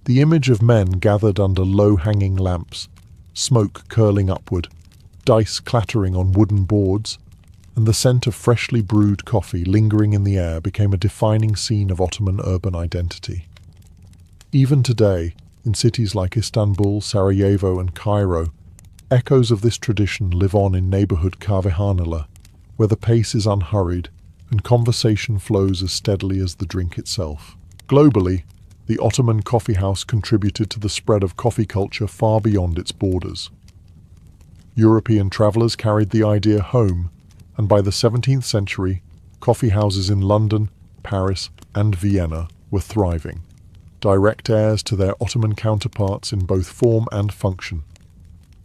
The image of men gathered under low-hanging lamps, smoke curling upward, dice clattering on wooden boards, and the scent of freshly brewed coffee lingering in the air became a defining scene of Ottoman urban identity. Even today, in cities like Istanbul, Sarajevo, and Cairo, echoes of this tradition live on in neighborhood kahvehaneler, where the pace is unhurried and conversation flows as steadily as the drink itself. Globally, the Ottoman coffee house contributed to the spread of coffee culture far beyond its borders. European travelers carried the idea home, and by the 17th century, coffee houses in London, Paris, and Vienna were thriving, direct heirs to their Ottoman counterparts in both form and function.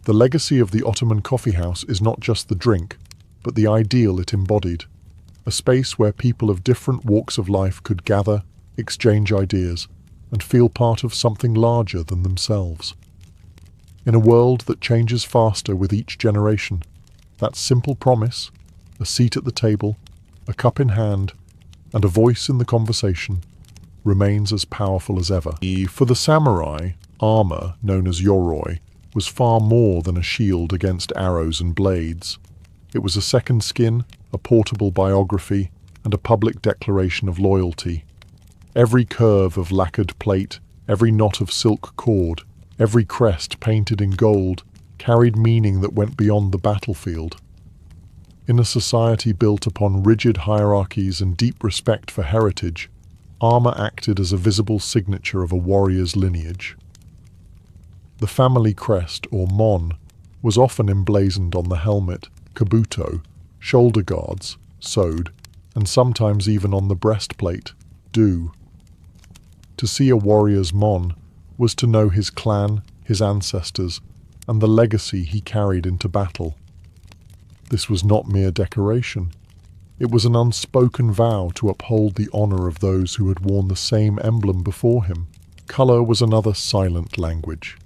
The legacy of the Ottoman coffee house is not just the drink, but the ideal it embodied, a space where people of different walks of life could gather, exchange ideas, and feel part of something larger than themselves. In a world that changes faster with each generation, that simple promise, a seat at the table, a cup in hand, and a voice in the conversation, remains as powerful as ever. For the samurai, armor, known as yoroi, was far more than a shield against arrows and blades. It was a second skin, a portable biography, and a public declaration of loyalty. Every curve of lacquered plate, every knot of silk cord, every crest painted in gold, carried meaning that went beyond the battlefield. In a society built upon rigid hierarchies and deep respect for heritage, armor acted as a visible signature of a warrior's lineage. The family crest, or mon, was often emblazoned on the helmet, kabuto, shoulder guards, sewed, and sometimes even on the breastplate, do. To see a warrior's mon was to know his clan, his ancestors, and the legacy he carried into battle. This was not mere decoration. It was an unspoken vow to uphold the honor of those who had worn the same emblem before him. Color was another silent language.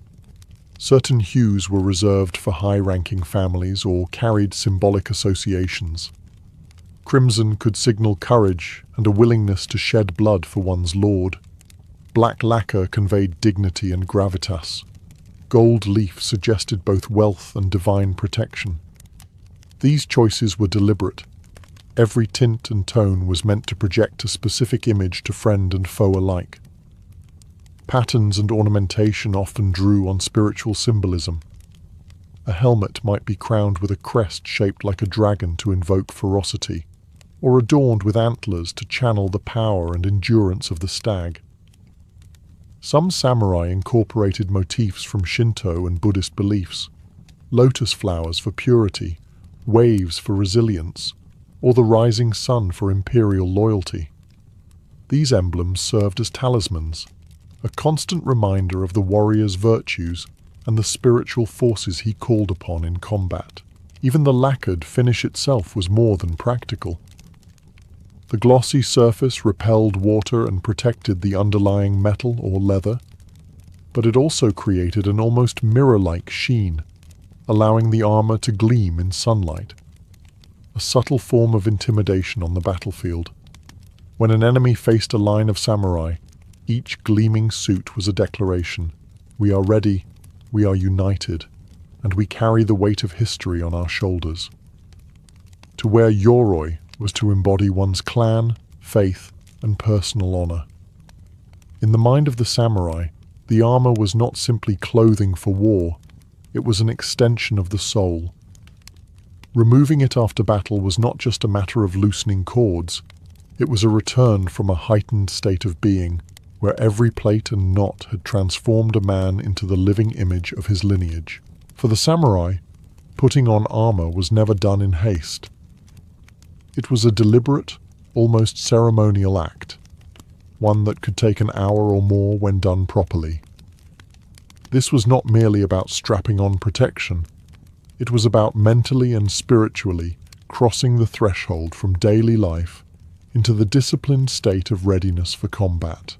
Certain hues were reserved for high-ranking families or carried symbolic associations. Crimson could signal courage and a willingness to shed blood for one's lord. Black lacquer conveyed dignity and gravitas. Gold leaf suggested both wealth and divine protection. These choices were deliberate. Every tint and tone was meant to project a specific image to friend and foe alike. Patterns and ornamentation often drew on spiritual symbolism. A helmet might be crowned with a crest shaped like a dragon to invoke ferocity, or adorned with antlers to channel the power and endurance of the stag. Some samurai incorporated motifs from Shinto and Buddhist beliefs: lotus flowers for purity, waves for resilience, or the rising sun for imperial loyalty. These emblems served as talismans, a constant reminder of the warrior's virtues and the spiritual forces he called upon in combat. Even the lacquered finish itself was more than practical. The glossy surface repelled water and protected the underlying metal or leather, but it also created an almost mirror-like sheen, allowing the armor to gleam in sunlight. A subtle form of intimidation on the battlefield. When an enemy faced a line of samurai, each gleaming suit was a declaration: we are ready, we are united, and we carry the weight of history on our shoulders. To wear yoroi was to embody one's clan, faith, and personal honor. In the mind of the samurai, the armor was not simply clothing for war, it was an extension of the soul. Removing it after battle was not just a matter of loosening cords, it was a return from a heightened state of being, where every plate and knot had transformed a man into the living image of his lineage. For the samurai, putting on armor was never done in haste. It was a deliberate, almost ceremonial act, one that could take an hour or more when done properly. This was not merely about strapping on protection, it was about mentally and spiritually crossing the threshold from daily life into the disciplined state of readiness for combat.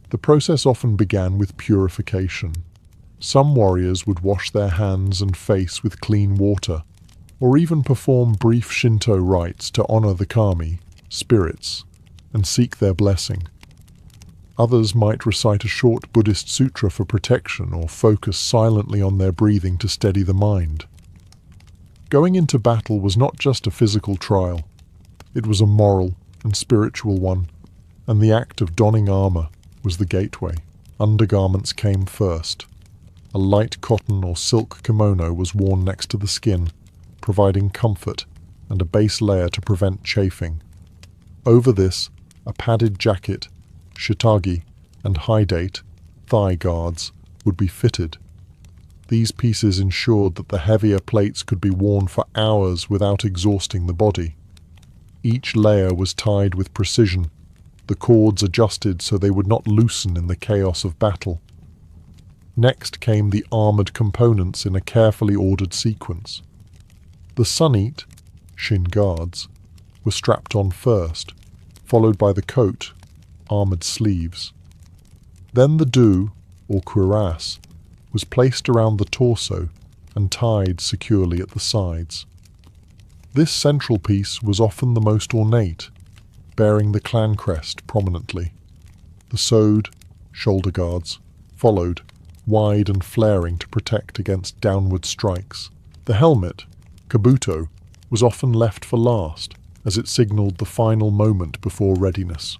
The process often began with purification. Some warriors would wash their hands and face with clean water, or even perform brief Shinto rites to honor the kami, spirits, and seek their blessing. Others might recite a short Buddhist sutra for protection or focus silently on their breathing to steady the mind. Going into battle was not just a physical trial, it was a moral and spiritual one, and the act of donning armor was the gateway. Undergarments came first. A light cotton or silk kimono was worn next to the skin, providing comfort and a base layer to prevent chafing. Over this, a padded jacket, shitage, and hidate, thigh guards, would be fitted. These pieces ensured that the heavier plates could be worn for hours without exhausting the body. Each layer was tied with precision, the cords adjusted so they would not loosen in the chaos of battle. Next came the armored components in a carefully ordered sequence. The sunite, shin guards, were strapped on first, followed by the coat, armored sleeves. Then the do, or cuirass, was placed around the torso and tied securely at the sides. This central piece was often the most ornate, bearing the clan crest prominently. The sword, shoulder guards, followed, wide and flaring to protect against downward strikes. The helmet, kabuto, was often left for last, as it signaled the final moment before readiness.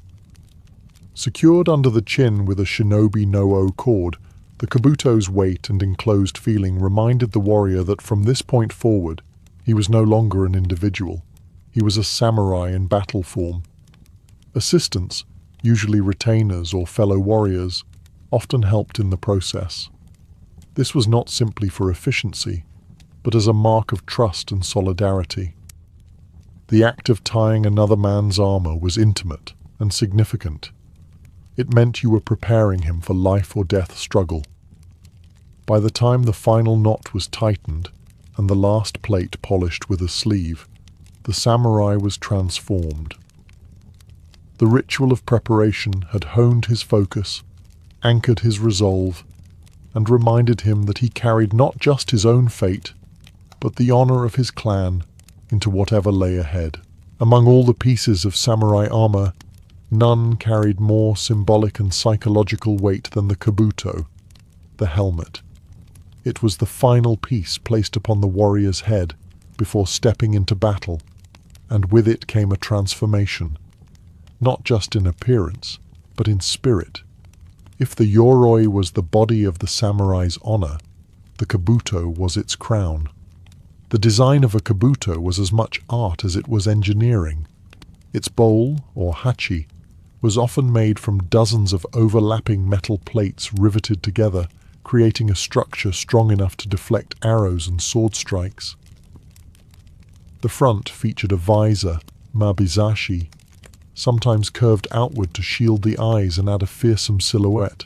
Secured under the chin with a shinobi no-o cord, the kabuto's weight and enclosed feeling reminded the warrior that from this point forward, he was no longer an individual. He was a samurai in battle form. Assistants, usually retainers or fellow warriors, often helped in the process. This was not simply for efficiency, but as a mark of trust and solidarity. The act of tying another man's armor was intimate and significant. It meant you were preparing him for life or death struggle. By the time the final knot was tightened and the last plate polished with a sleeve, the samurai was transformed. The ritual of preparation had honed his focus, anchored his resolve, and reminded him that he carried not just his own fate, but the honor of his clan into whatever lay ahead. Among all the pieces of samurai armor, none carried more symbolic and psychological weight than the kabuto, the helmet. It was the final piece placed upon the warrior's head before stepping into battle, and with it came a transformation, not just in appearance, but in spirit. If the yoroi was the body of the samurai's honor, the kabuto was its crown. The design of a kabuto was as much art as it was engineering. Its bowl, or hachi, was often made from dozens of overlapping metal plates riveted together, creating a structure strong enough to deflect arrows and sword strikes. The front featured a visor, mabizashi, sometimes curved outward to shield the eyes and add a fearsome silhouette.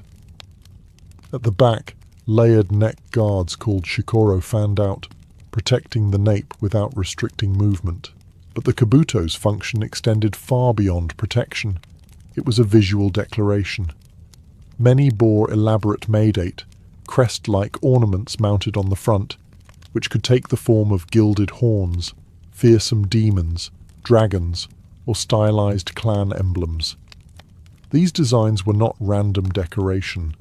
At the back, layered neck guards called shikoro fanned out, protecting the nape without restricting movement. But the kabuto's function extended far beyond protection. It was a visual declaration. Many bore elaborate maedate, crest-like ornaments mounted on the front, which could take the form of gilded horns, fearsome demons, dragons, or stylized clan emblems. These designs were not random decoration.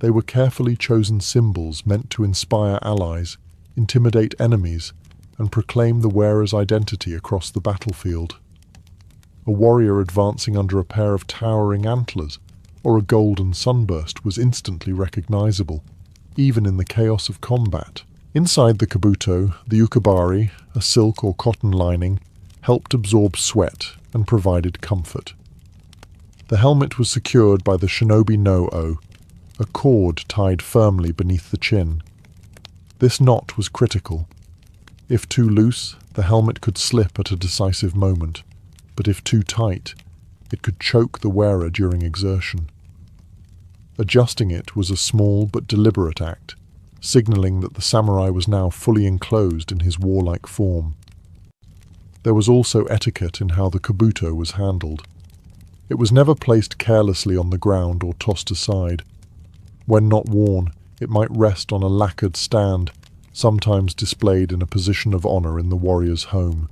They were carefully chosen symbols meant to inspire allies, intimidate enemies, and proclaim the wearer's identity across the battlefield. A warrior advancing under a pair of towering antlers or a golden sunburst was instantly recognizable, even in the chaos of combat. Inside the kabuto, the ukabari, a silk or cotton lining, helped absorb sweat and provided comfort. The helmet was secured by the shinobi no-o, a cord tied firmly beneath the chin. This knot was critical. If too loose, the helmet could slip at a decisive moment, but if too tight, it could choke the wearer during exertion. Adjusting it was a small but deliberate act, signaling that the samurai was now fully enclosed in his warlike form. There was also etiquette in how the kabuto was handled. It was never placed carelessly on the ground or tossed aside. When not worn, it might rest on a lacquered stand, sometimes displayed in a position of honor in the warrior's home.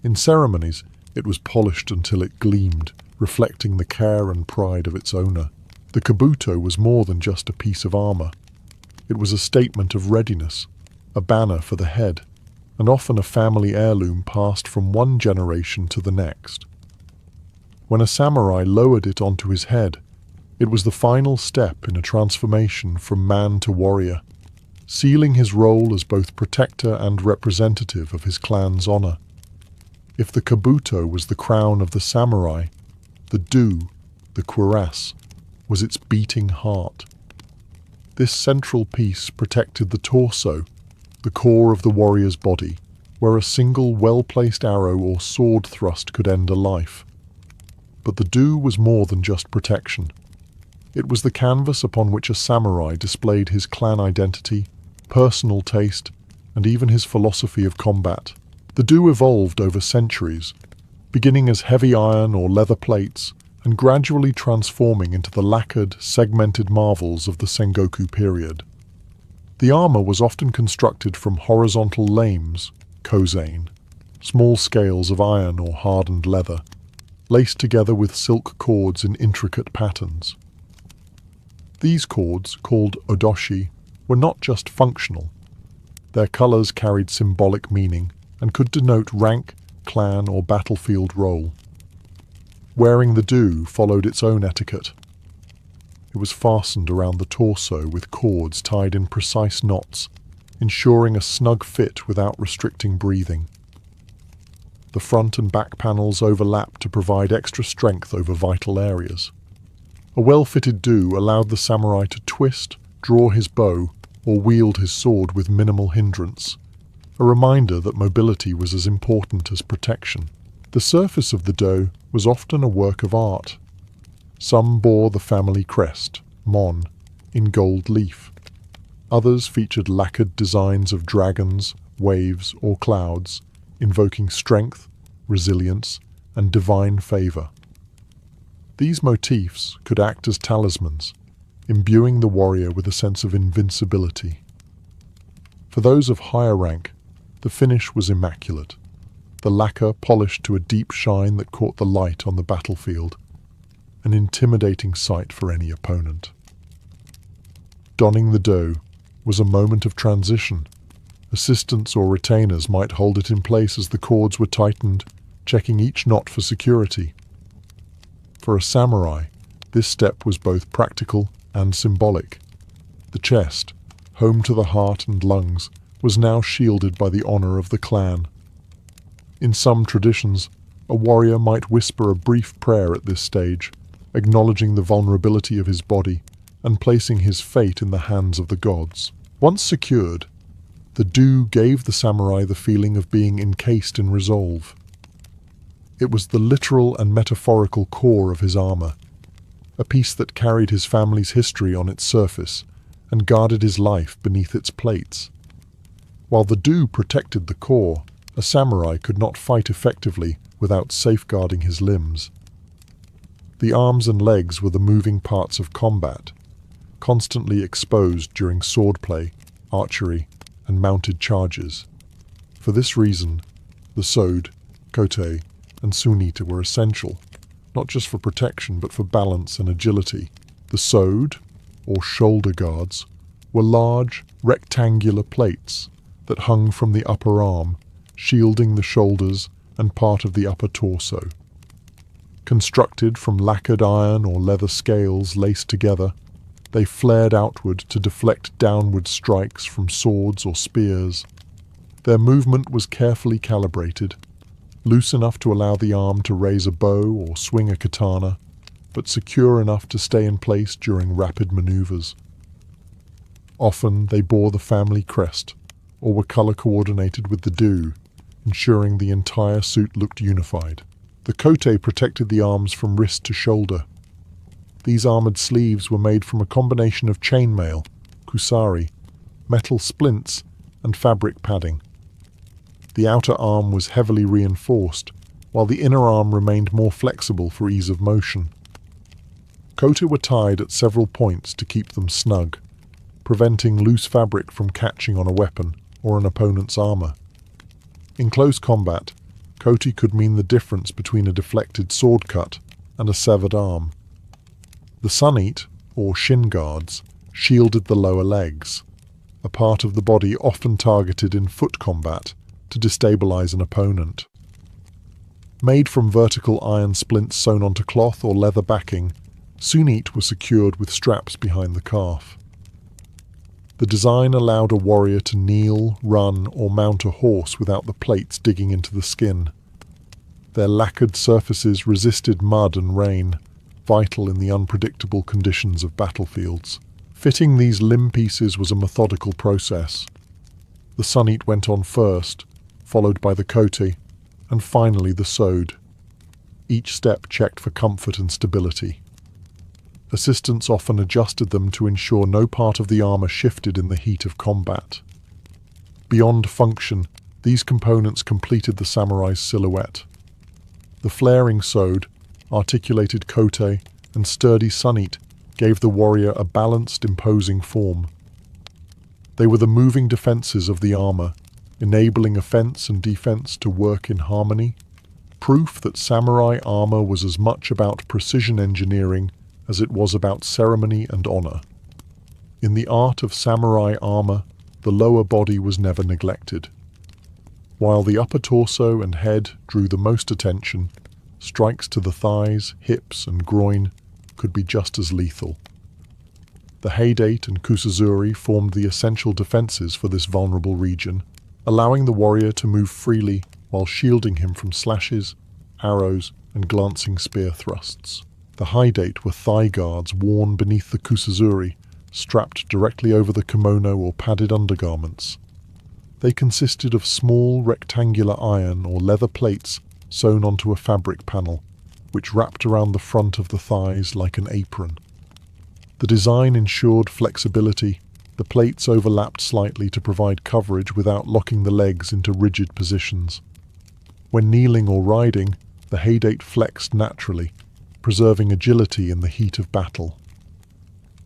In ceremonies, it was polished until it gleamed, reflecting the care and pride of its owner. The kabuto was more than just a piece of armor. It was a statement of readiness, a banner for the head, and often a family heirloom passed from one generation to the next. When a samurai lowered it onto his head, it was the final step in a transformation from man to warrior, sealing his role as both protector and representative of his clan's honor. If the kabuto was the crown of the samurai, the do, the cuirass, was its beating heart. This central piece protected the torso, the core of the warrior's body, where a single well-placed arrow or sword thrust could end a life. But the do was more than just protection. It was the canvas upon which a samurai displayed his clan identity, personal taste, and even his philosophy of combat. The do evolved over centuries, beginning as heavy iron or leather plates, and gradually transforming into the lacquered, segmented marvels of the Sengoku period. The armor was often constructed from horizontal lames, kozain, small scales of iron or hardened leather, laced together with silk cords in intricate patterns. These cords, called odoshi, were not just functional. Their colors carried symbolic meaning and could denote rank, clan, or battlefield role. Wearing the do followed its own etiquette. It was fastened around the torso with cords tied in precise knots, ensuring a snug fit without restricting breathing. The front and back panels overlapped to provide extra strength over vital areas. A well-fitted do allowed the samurai to twist, draw his bow, or wield his sword with minimal hindrance, a reminder that mobility was as important as protection. The surface of the do was often a work of art. Some bore the family crest, mon, in gold leaf. Others featured lacquered designs of dragons, waves, or clouds, invoking strength, resilience, and divine favor. These motifs could act as talismans, imbuing the warrior with a sense of invincibility. For those of higher rank, the finish was immaculate, the lacquer polished to a deep shine that caught the light on the battlefield, an intimidating sight for any opponent. Donning the do was a moment of transition. Assistants or retainers might hold it in place as the cords were tightened, checking each knot for security. For a samurai, this step was both practical and symbolic. The chest, home to the heart and lungs, was now shielded by the honor of the clan. In some traditions, A warrior might whisper a brief prayer at this stage, acknowledging the vulnerability of his body and placing his fate in the hands of the gods. Once secured, the do gave the samurai the feeling of being encased in resolve. It was the literal and metaphorical core of his armor, a piece that carried his family's history on its surface and guarded his life beneath its plates. While the do protected the core, a samurai could not fight effectively without safeguarding his limbs. The arms and legs were the moving parts of combat, constantly exposed during swordplay, archery, and mounted charges. For this reason, the sword, kote, and sunita were essential, not just for protection but for balance and agility. The sword, or shoulder guards, were large, rectangular plates that hung from the upper arm, shielding the shoulders and part of the upper torso. Constructed from lacquered iron or leather scales laced together, they flared outward to deflect downward strikes from swords or spears. Their movement was carefully calibrated, loose enough to allow the arm to raise a bow or swing a katana, but secure enough to stay in place during rapid maneuvers. Often they bore the family crest, or were color-coordinated with the do, ensuring the entire suit looked unified. The kote protected the arms from wrist to shoulder. These armored sleeves were made from a combination of chainmail, kusari, metal splints, and fabric padding. The outer arm was heavily reinforced, while the inner arm remained more flexible for ease of motion. Kote were tied at several points to keep them snug, preventing loose fabric from catching on a weapon or an opponent's armor. In close combat, kote could mean the difference between a deflected sword cut and a severed arm. The sunite, or shin guards, shielded the lower legs, a part of the body often targeted in foot combat to destabilize an opponent. Made from vertical iron splints sewn onto cloth or leather backing, sunite were secured with straps behind the calf. The design allowed a warrior to kneel, run, or mount a horse without the plates digging into the skin. Their lacquered surfaces resisted mud and rain, vital in the unpredictable conditions of battlefields. Fitting these limb pieces was a methodical process. The sunite went on first, followed by the kote, and finally the sword. Each step checked for comfort and stability. Assistants often adjusted them to ensure no part of the armor shifted in the heat of combat. Beyond function, these components completed the samurai's silhouette. The flaring sword, articulated kote, and sturdy sunite gave the warrior a balanced, imposing form. They were the moving defenses of the armor, enabling offense and defense to work in harmony, proof that samurai armor was as much about precision engineering as it was about ceremony and honor. In the art of samurai armor, the lower body was never neglected. While the upper torso and head drew the most attention, strikes to the thighs, hips, and groin could be just as lethal. The heidate and kusazuri formed the essential defenses for this vulnerable region, allowing the warrior to move freely while shielding him from slashes, arrows, and glancing spear thrusts. The heidate were thigh guards worn beneath the kusazuri, strapped directly over the kimono or padded undergarments. They consisted of small rectangular iron or leather plates sewn onto a fabric panel, which wrapped around the front of the thighs like an apron. The design ensured flexibility. The plates overlapped slightly to provide coverage without locking the legs into rigid positions. When kneeling or riding, the heidate flexed naturally, preserving agility in the heat of battle.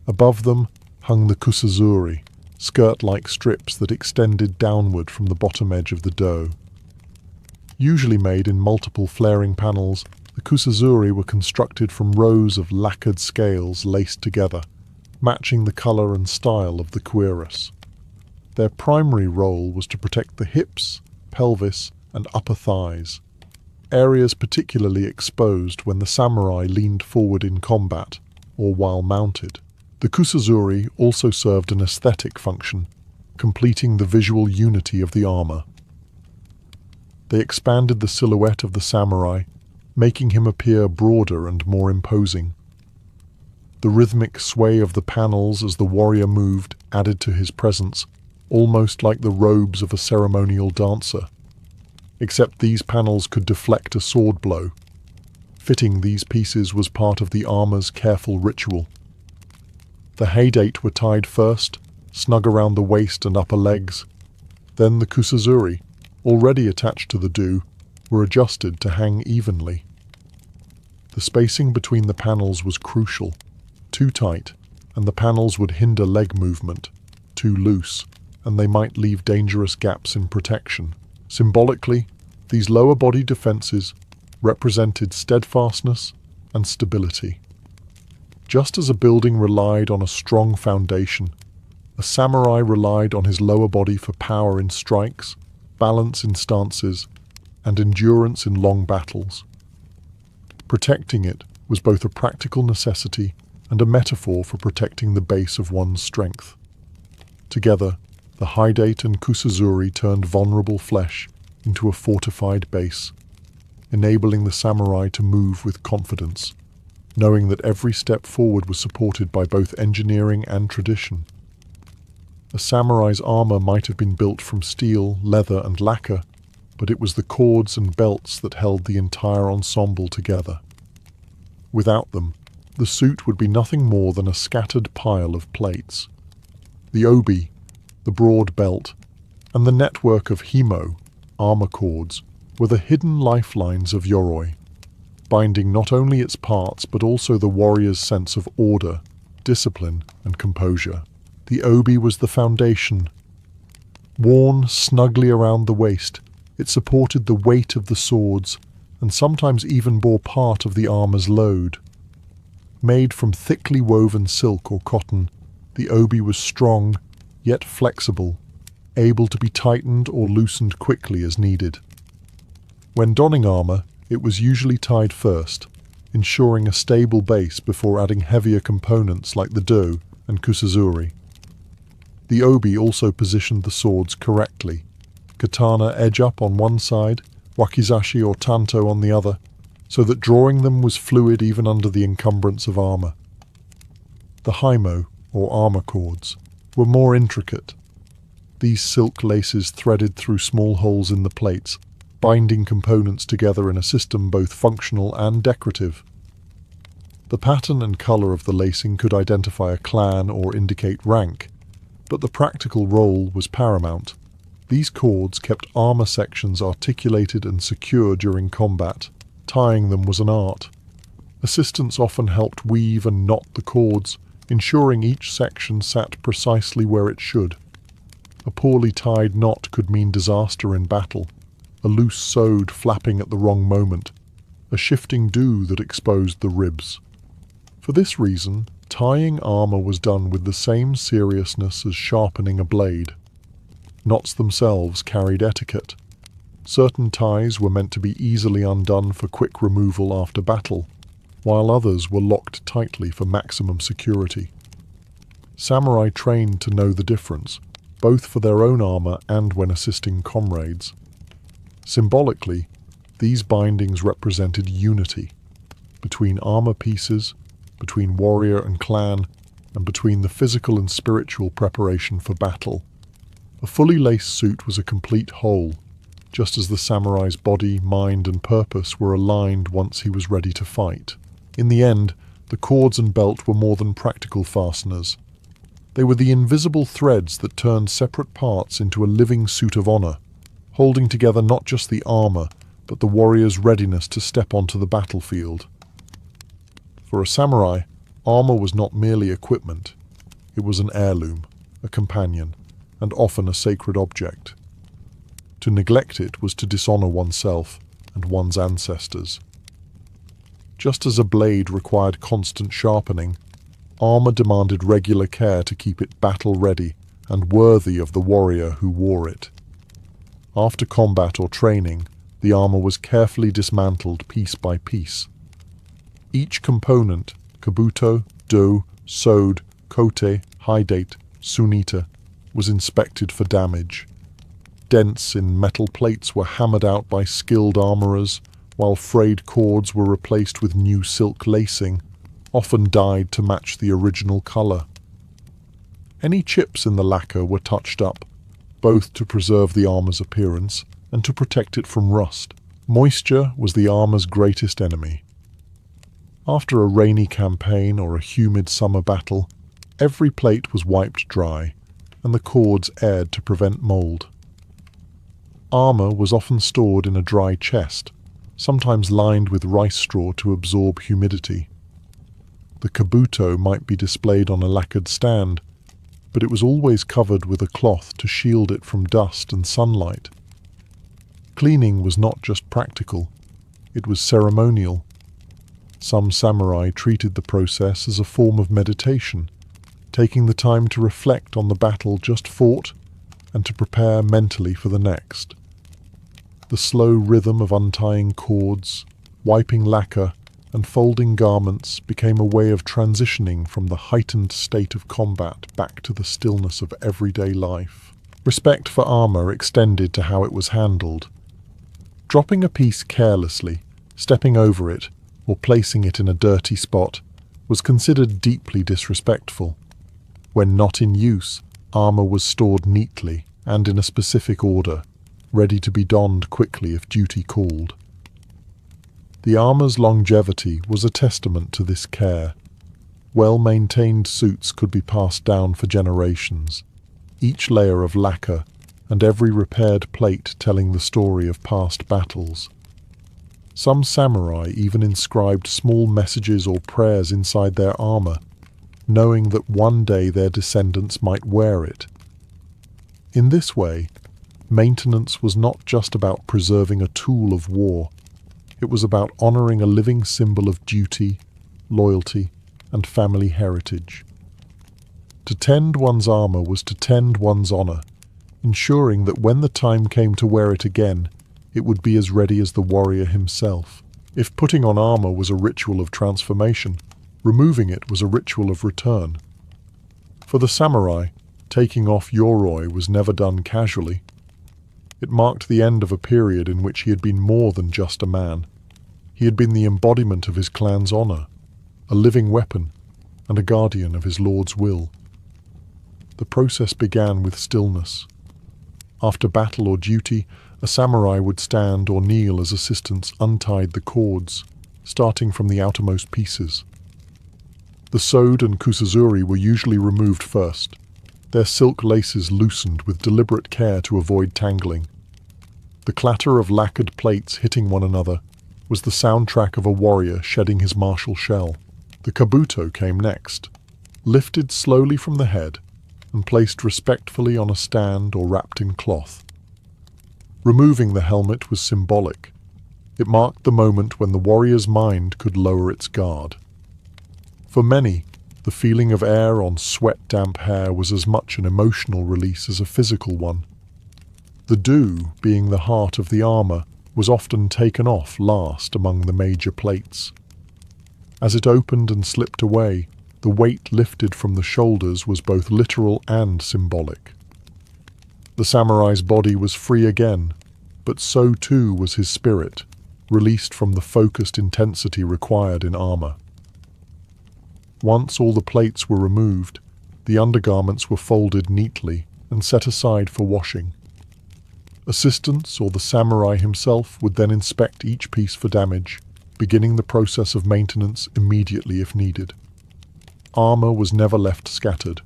Above them hung the kusazuri, skirt-like strips that extended downward from the bottom edge of the do. Usually made in multiple flaring panels, the kusazuri were constructed from rows of lacquered scales laced together, matching the color and style of the cuirass. Their primary role was to protect the hips, pelvis, and upper thighs, areas particularly exposed when the samurai leaned forward in combat or while mounted. The kusazuri also served an aesthetic function, completing the visual unity of the armor. They expanded the silhouette of the samurai making him appear broader and more imposing. The rhythmic sway of the panels as the warrior moved added to his presence, almost like the robes of a ceremonial dancer. Except these panels could deflect a sword blow. Fitting these pieces was part of the armor's careful ritual. The haydate were tied first, snug around the waist and upper legs. Then the kusazuri, already attached to the do, were adjusted to hang evenly. The spacing between the panels was crucial. Too tight, and the panels would hinder leg movement. Too loose, and they might leave dangerous gaps in protection. Symbolically, these lower body defenses represented steadfastness and stability. Just as a building relied on a strong foundation, a samurai relied on his lower body for power in strikes, balance in stances, and endurance in long battles. Protecting it was both a practical necessity and a metaphor for protecting the base of one's strength. Together, the haydate and kusazuri turned vulnerable flesh into a fortified base, enabling the samurai to move with confidence, knowing that every step forward was supported by both engineering and tradition. A samurai's armor might have been built from steel, leather, and lacquer, but it was the cords and belts that held the entire ensemble together. Without them, the suit would be nothing more than a scattered pile of plates. The obi, the broad belt, and the network of himo, armor cords, were the hidden lifelines of yoroi, binding not only its parts but also the warrior's sense of order, discipline, and composure. The obi was the foundation. Worn snugly around the waist, it supported the weight of the swords and sometimes even bore part of the armor's load. Made from thickly woven silk or cotton, the obi was strong, yet flexible, able to be tightened or loosened quickly as needed. When donning armor, it was usually tied first, ensuring a stable base before adding heavier components like the do and kusazuri. The obi also positioned the swords correctly, katana edge up on one side, wakizashi or tanto on the other, so that drawing them was fluid even under the encumbrance of armor. The himo, or armor cords, were more intricate. These silk laces threaded through small holes in the plates, binding components together in a system both functional and decorative. The pattern and color of the lacing could identify a clan or indicate rank, but the practical role was paramount. These cords kept armor sections articulated and secure during combat. Tying them was an art. Assistants often helped weave and knot the cords, ensuring each section sat precisely where it should. A poorly tied knot could mean disaster in battle, a loose sewed flapping at the wrong moment, a shifting do that exposed the ribs. For this reason, tying armor was done with the same seriousness as sharpening a blade. Knots themselves carried etiquette. Certain ties were meant to be easily undone for quick removal after battle, while others were locked tightly for maximum security. Samurai trained to know the difference, both for their own armor and when assisting comrades. Symbolically, these bindings represented unity between armor pieces, between warrior and clan, and between the physical and spiritual preparation for battle. A fully laced suit was a complete whole, just as the samurai's body, mind, and purpose were aligned once he was ready to fight. In the end, the cords and belt were more than practical fasteners. They were the invisible threads that turned separate parts into a living suit of honor, holding together not just the armor, but the warrior's readiness to step onto the battlefield. For a samurai, armor was not merely equipment. It was an heirloom, a companion, and often a sacred object. To neglect it was to dishonor oneself and one's ancestors. Just as a blade required constant sharpening, armor demanded regular care to keep it battle-ready and worthy of the warrior who wore it. After combat or training, the armor was carefully dismantled piece by piece. Each component, kabuto, do, sode, kote, haydate, sunita, was inspected for damage. Dents in metal plates were hammered out by skilled armorers, while frayed cords were replaced with new silk lacing, often dyed to match the original color. Any chips in the lacquer were touched up, both to preserve the armor's appearance and to protect it from rust. Moisture was the armor's greatest enemy. After a rainy campaign or a humid summer battle, every plate was wiped dry, and the cords aired to prevent mold. Armor was often stored in a dry chest, sometimes lined with rice straw to absorb humidity. The kabuto might be displayed on a lacquered stand, but it was always covered with a cloth to shield it from dust and sunlight. Cleaning was not just practical, it was ceremonial. Some samurai treated the process as a form of meditation, taking the time to reflect on the battle just fought and to prepare mentally for the next. The slow rhythm of untying cords, wiping lacquer, and folding garments became a way of transitioning from the heightened state of combat back to the stillness of everyday life. Respect for armor extended to how it was handled. Dropping a piece carelessly, stepping over it, or placing it in a dirty spot was considered deeply disrespectful. When not in use, armor was stored neatly and in a specific order, ready to be donned quickly if duty called. The armor's longevity was a testament to this care. Well-maintained suits could be passed down for generations, each layer of lacquer and every repaired plate telling the story of past battles. Some samurai even inscribed small messages or prayers inside their armor, knowing that one day their descendants might wear it. In this way, maintenance was not just about preserving a tool of war. It was about honoring a living symbol of duty, loyalty, and family heritage. To tend one's armor was to tend one's honor, ensuring that when the time came to wear it again, it would be as ready as the warrior himself. If putting on armor was a ritual of transformation, removing it was a ritual of return. For the samurai, taking off yoroi was never done casually. It marked the end of a period in which he had been more than just a man. He had been the embodiment of his clan's honor, a living weapon, and a guardian of his lord's will. The process began with stillness. After battle or duty, a samurai would stand or kneel as assistants untied the cords, starting from the outermost pieces. The sode and kusazuri were usually removed first, their silk laces loosened with deliberate care to avoid tangling. The clatter of lacquered plates hitting one another was the soundtrack of a warrior shedding his martial shell. The kabuto came next, lifted slowly from the head and placed respectfully on a stand or wrapped in cloth. Removing the helmet was symbolic. It marked the moment when the warrior's mind could lower its guard. For many, the feeling of air on sweat-damp hair was as much an emotional release as a physical one. The do, being the heart of the armor, was often taken off last among the major plates. As it opened and slipped away, the weight lifted from the shoulders was both literal and symbolic. The samurai's body was free again, but so too was his spirit, released from the focused intensity required in armor. Once all the plates were removed, the undergarments were folded neatly and set aside for washing. Assistants or the samurai himself would then inspect each piece for damage, beginning the process of maintenance immediately if needed. Armor was never left scattered.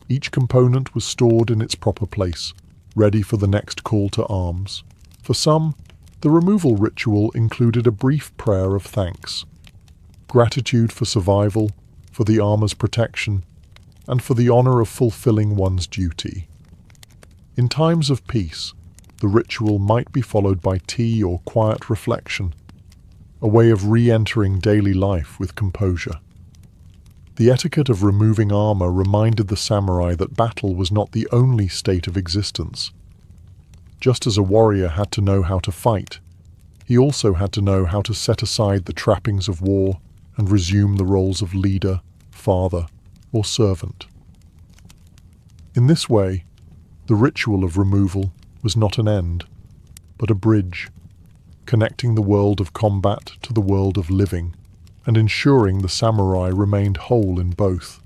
Each component was stored in its proper place, ready for the next call to arms. For some, the removal ritual included a brief prayer of thanks, gratitude for survival, for the armor's protection, and for the honor of fulfilling one's duty. In times of peace, the ritual might be followed by tea or quiet reflection, a way of re-entering daily life with composure. The etiquette of removing armor reminded the samurai that battle was not the only state of existence. Just as a warrior had to know how to fight, he also had to know how to set aside the trappings of war and resume the roles of leader, father, or servant. In this way, the ritual of removal was not an end, but a bridge. connecting the world of combat to the world of living, and ensuring the samurai remained whole in both.